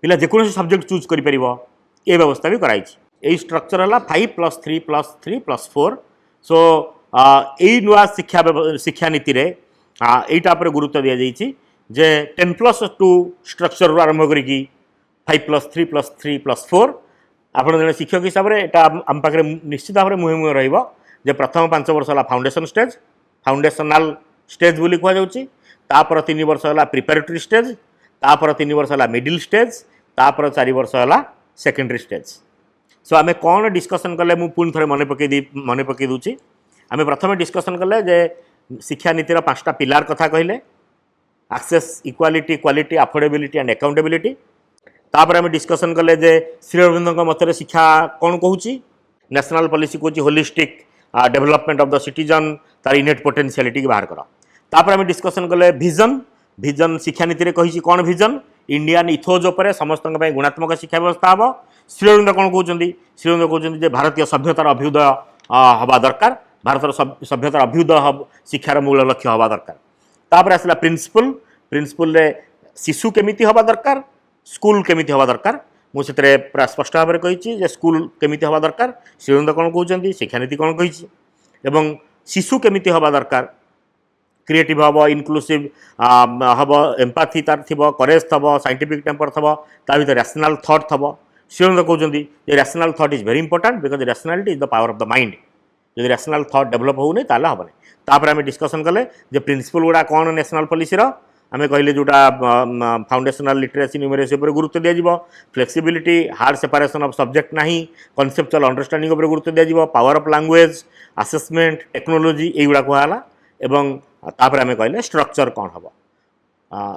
पिला जेकोसी सब्जेक्ट चूज कर ये व्यवस्था भी कराई। यही स्ट्रक्चर है 5+3+3+4। सो यही नुआ शिक्षा नीति रे यहीटा पर गुरुत्व दि जाइए जे 10+2 स्ट्रक्चर आरंभ करी 5+3+3+4। आप जन शिक्षक हिसाब से यहाँ आम पाखे निश्चित भाव में मुहे मुहे रे प्रथम 5 वर्ष है फाउंडेशन स्टेज, फाउंडेशनल स्टेज बोली कहुच्छी। तापर 3 वर्ष है प्रिपेरेटरी स्टेज, तापर 3 वर्ष है मिडिल स्टेज, तापर 4 वर्ष है सेकेंडरी स्टेज। सो आम कौन डिस्कसन कले मुझे पुणी थे मन पकई दूची। आम प्रथम डिस्कसन कले जे शिक्षा नीतिर 5टा पिलार कथा कहले, access, equality, quality, affordability and accountability. तापर आम डिस्कसन कले जे श्री अरविंद मत शिक्षा कौन कहूँ, नेशनल पॉलिसी कहूँ holistic development of the citizen, तार इनेट पोटेंशियलिटी की बाहर कर। तापर आम डिस्कसन कले विजन, विजन शिक्षा नीति कही कौन विजन, इंडियन इथोज पर समस्त गुणात्मक शिक्षा व्यवस्था हम। श्री अरविंद कौन कहते, श्री अरविंद कहते भारतीय सभ्यतार अभ्युदय हवा दरकार, भारतर सभ्यतार अभ्युदय शिक्षार मूल लक्ष्य हवा दरकार। तापर आसला प्रिंसिपल, प्रिंसिपल रे शिशु केमिति हवा दरकार, स्कूल केमिति हवा दरकार, मुझे पूरा स्पष्ट भाव में कही स्कूल केमी हवा दरकार श्रीअरविंद कौन कहते शिक्षानीति कौन कही एवं शिशु केमी हवा दरकार क्रिएटिव हम इनक्लूसिव हम एम्पाथी तार थी करेज थब साइंटिफिक टेम्पर थब ता भर रैशनल थॉट थब श्रीअरविंद कहते rational thought is very important because rationality is the power of the mind जो रैशनल थॉट डेवलप होनी ताला हेनी तापर आम डिस्कसन कले जे प्रिंसिपल गुड़ा कौन नेशनल पॉलिसी आम कहले जोटा फाउंडेशनल लिटरेसी न्यूमेरेसी उपर गुरुत्व दिया flexibility hard separation of subject नहीं कॉन्सेप्चुअल अंडरस्टैंडिंग उपर गुरुत्व दिया power of language assessment technology युवा कहला एवं तापर आम कहले स्ट्रक्चर कौन हम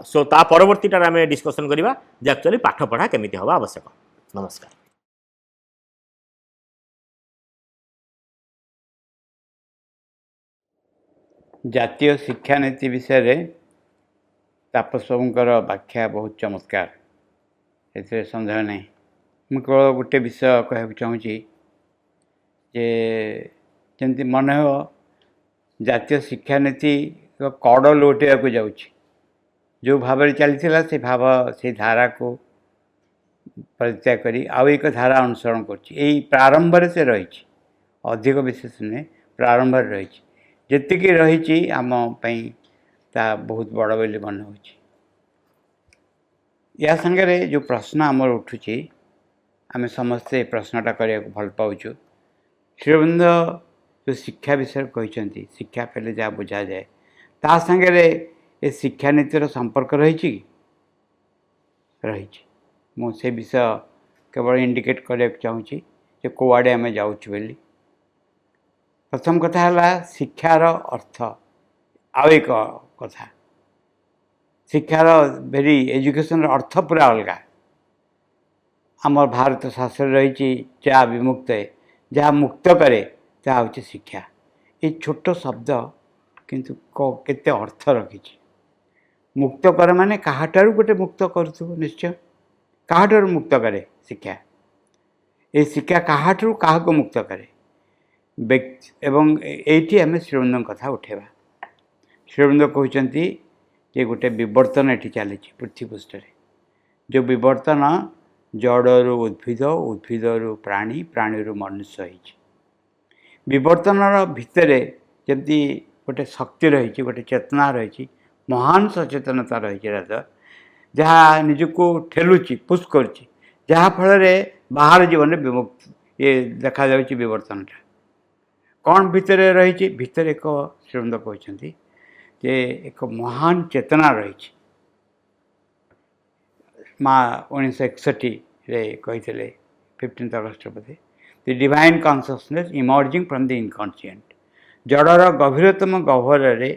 सो ता परवर्ती आम डिस्कसन करवा जे एक्चुअली पाठ पढ़ा केमी हवा आवश्यक। नमस्कार।
जातीय शिक्षा नीति विषय रे तापस बाबूंकर व्याख्या बहुत चमत्कार ए सन्देह नहीं मुझे केवल गोटे विषय कहना चाहूँगी जे जमी मन हो जातीय शिक्षा नीति कड़ लोटा को जाऊँगी जो भाव चली से भाव से धारा को परित्याग करी आउ एक धारा अनुसरण कर प्रारंभ से रही अधिक विशेष नुहे प्रारंभ रही जेतिकी रही आम ता बहुत बड़ बोली मन हो या संगे जो प्रश्न आमर उठुची आम समस्ते प्रश्नटा करने को भल पाऊँ श्रीअरविंद जो शिक्षा विषय कहते शिक्षा पहले जहाँ बुझा जाए ता संगे ये शिक्षा नीतिर संपर्क रही मुझे विषय केवल इंडिकेट करने चाहूँगी जे कौआड़े आम जाऊँ बोली प्रथम कथा है शिक्षार अर्थ आउ एक कथा शिक्षार भेरी एजुकेशन अर्थ पूरा अलग आम भारत शास्त्र रही जहाँ विमुक्त है जहाँ मुक्त करे जहाँ हूँ शिक्षा ये छोट शब्द किंतु केते अर्थ रखी मुक्त कर माने कहाटारू गोटे मुक्त करूँ निश्चय कहाटारू मुक्त करे शिक्षा ये शिक्षा कहाटारू क्या मुक्त करे व्यक्ति एवं ये आम श्रीअरविंद कथा उठेबा श्रीअरविंद कहते ये गोटे विवर्तन ये चली पृथ्वी पृष्ठ जो विवर्तन जड़रू उद्भिद उद्भिदरू प्राणी प्राणीरू मनुष्य होती विवर्तन भितर जमी गोटे शक्ति रही गोटे चेतना रही महान सचेतनता रही राजा जहाँ निजको ठेलुची पुश करुच्ची जहाँफल बाहर जीवन में विमुक्त ये देखा विवर्तनटा कौन भितर रही भितर एक श्रीअरविंद कहते जे एक महान चेतना रही माँ 1961 कहते 15 अगस्ट बोधे the divine consciousness emerging from the inconscient जड़र गभीरतम गह्वर रे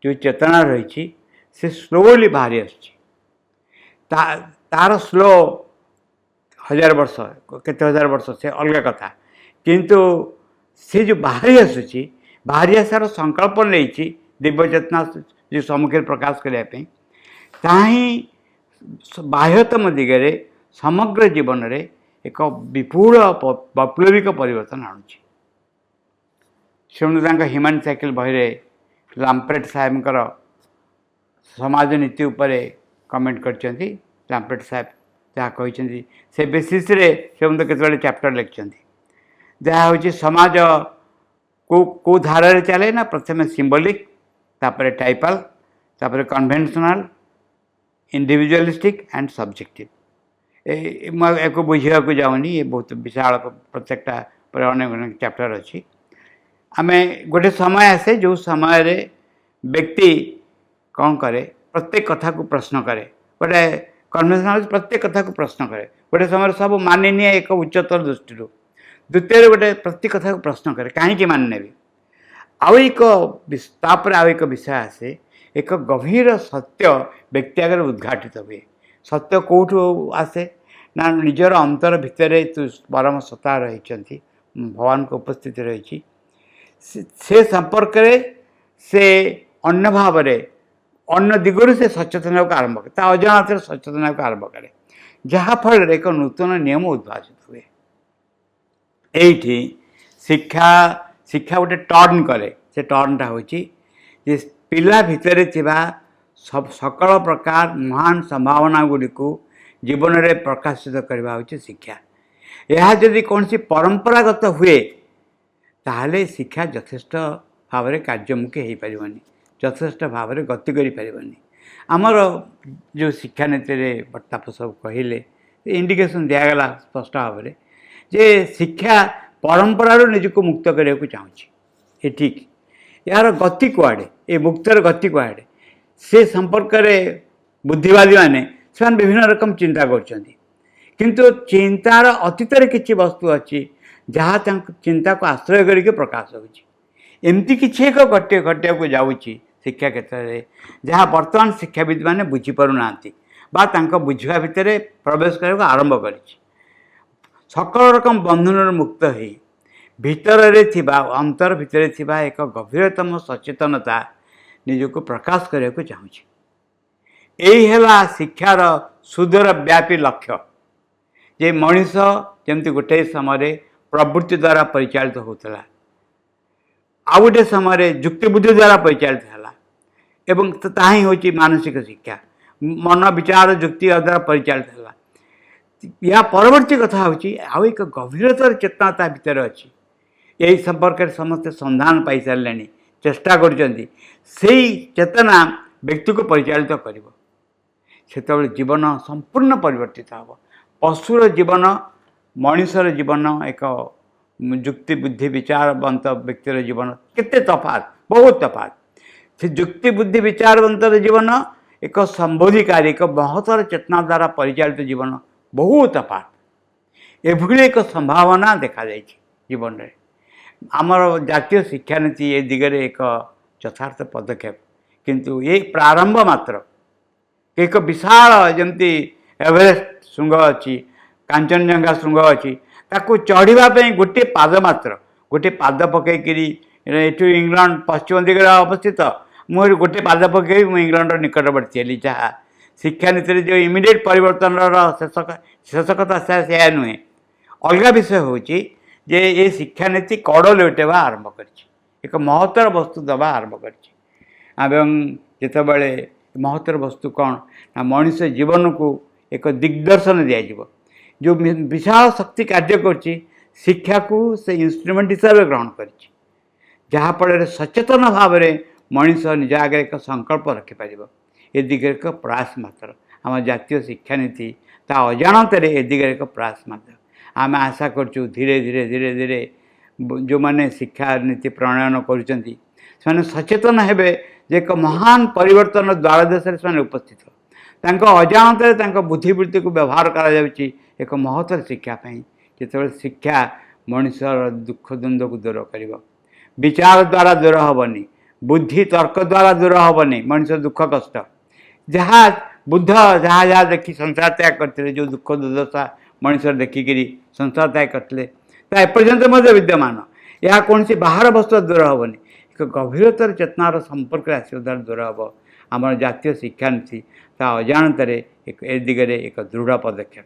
जो चेतना रही से स्लोली बाहरी तार स्लो 1000 वर्ष केते 1000 वर्ष से अलग कथा किंतु से जो बाहरी आसूँ बाहरी आसार संकल्प नहीं दिव्य चेतना जो सम्मुखें प्रकाश करने ताही बाह्यतम दिगरे समग्र जीवन रे एक विपुल वैप्लविक परिवर्तन आणुची श्रीअरविंद ह्यूमन साइकिल बही लाम्प्रेट साहेबकर समाज नीति उपर कमेंट करछंती लाम्प्रेट साहेब जहाँ कहते से बेसीस श्रीअरविंद केतबेले चैप्टर लिखिं जहाँ हूँ समाज को धारा चले ना प्रथम सिंबलिक तापर टाइपल तापर कन्वेंशनल इंडिविजुअलिस्टिक एंड सब्जेक्टिव एक बुझा को जाऊनी ये बहुत विशाल प्रत्येकटा पर अनेक चैप्टर अच्छी आम गोटे समय आसे जो समय रे व्यक्ति कौन करे प्रत्येक कथा को प्रश्न करे गोटे कन्वेंशनल प्रत्येक कथा को प्रश्न करे गोटे समय सब मानि निए एक उच्चतर दृष्टि द्वितीय गोटे प्रत्येक कथा को प्रश्न करे कहीं मानने भी आउ एक विषय आसे एक गभीर सत्य व्यक्ति आगे उद्घाटित हुए सत्य कौटू आसे ना निजर अंतर भितर परम सत्ता रही भगवान को उपस्थिति रही से संपर्क से अन्य भाव अन्य दिगरू से सचेतन को आरंभ करे अजाणत सचेतन को आरंभ करे जहाँफल एक नूतन नियम उद्भाषित हुए एठी शिक्षा शिक्षा गोटे टर्न करे से टर्नटा हूँ पिला भितर सब सकल प्रकार महान संभावना गुड़ी को जीवन में प्रकाशित करवा हूँ शिक्षा। यह जदि कौन सी परंपरागत हुए ताहले शिक्षा यथेष्ट भाव में कार्यमुखी हो पारनी, यथेष्ट भाव में गति करें। आमर जो शिक्षा नीति में बर्ताप सब कहले इंडिकेशन दिगला स्पष्ट भाव में जे शिक्षा परंपरार निजक मुक्त करने को चाहूँगी। ये ठीक यार गति कुआड़े ये मुक्तर गति कुआड़े से संपर्क में बुद्धिवादी मैंने से विभिन्न रकम चिंता किंतु चिंतार अतीतर किसी वस्तु अच्छी जहाँ चिंता को आश्रय करके प्रकाश होमती किसी एक घटिया को जाऊँगी शिक्षा क्षेत्र में जहाँ बर्तमान शिक्षाविद मैंने बुझीपार ना बुझा भितर प्रवेश करने आरंभ कर सकल रकम बंधन मुक्त हो भितर अंतर भितर थिबा एक गभीरतम सचेतनता निजक प्रकाश करने को चाहूँगी। यही है शिक्षार सुदूर व्यापी लक्ष्य जे मनीष जमती गोटे समय प्रवृत्ति द्वारा परिचालित होता आउ गोटे समय जुक्तिबुद्धि द्वारा परिचालित है एवं ताही हूँ मानसिक शिक्षा मन विचार जुक्ति द्वारा परिचालित है। या परवर्ती कथा हूँ आउ एक गभीरतर चेतनता भितर अच्छी यही संपर्क में समस्ते संधान पाई सारे चेष्टा कर चेतना व्यक्ति को परिचालित कर जीवन संपूर्ण परिवर्तित हो। पशुर जीवन मनीषर जीवन एक जुक्ति बुद्धि विचारवंत व्यक्तिर जीवन केते तफात बहुत तफात से जुक्ति बुद्धि विचारवंतर जीवन एक संबोधिकारी एक महतर चेतना द्वारा परिचालित जीवन बहुत तफात एभली एक संभावना देखा जाए जीवन में। आमर जातीय शिक्षा नीति ए दिगरे एक यथार्थ पदक्षेप किंतु ये प्रारंभ मात्र एक विशाल जमती एवरेस्ट श्रृंग अच्छी कांचनजंगा श्रृंग अच्छी ताकू चढ़ापी गोटे पाद मात्र गोटे पाद पकईकरी ये इंग्लैंड पश्चिम दिगरे अवस्थित मुझे गोटे पाद पकई इंग्लैंड निकटवर्ती हेली जहाँ शिक्षा नीति जो इमिडिएट परिवर्तन शेषकता से नुहे अलग विषय हूँ जे ये शिक्षा नीति कड़ लेटेवा आरंभ कर एक महत्तर वस्तु दबा आरंभ कर जितेबाला महत्तर वस्तु कौन ना मनीष जीवन को एक दिग्दर्शन दिज्व जो विशाल शक्ति कार्य कर शिक्षा को से इंस्ट्रूमेंट हिसाब से ग्रहण कर जहाँफल सचेतन भाव में मनीष निज आगे एक संकल्प रखिपर ए दिगरे एक प्रयास मात्र आम जातीय शिक्षा नीति ता अजाणत ए दिगरे एक प्रयास मात्र आम आशा करचु धीरे धीरे धीरे धीरे जो मैंने शिक्षा नीति प्रणयन कर सचेतन हेबे जे एक महान परिवर्तन द्वार देश में उपस्थित अजाणत बुद्धिवृत्ति को व्यवहार कर एक महत्तर शिक्षापी जिते शिक्षा मनीषर दुख द्वंद्व को दूर कर विचार द्वारा दूर हेनी बुद्धि तर्क द्वारा दूर हेनी मनीष दुख कष्ट जहाँ बुद्ध जहाँ जहाँ देखी संसार त्याग करते जो दुख दुर्दशा मनीषर देखिकी संसार त्याग करते एपर्यंत विद्यमान यह कौन सी बाहर वस्तु दूर हेनी एक गभीरतर चेतनार संपर्क आसवा द्वारा दूर हम आम जातीय शिक्षा नीति ता अजाणत एक ए दिगरे एक दृढ़ पदक्षेप।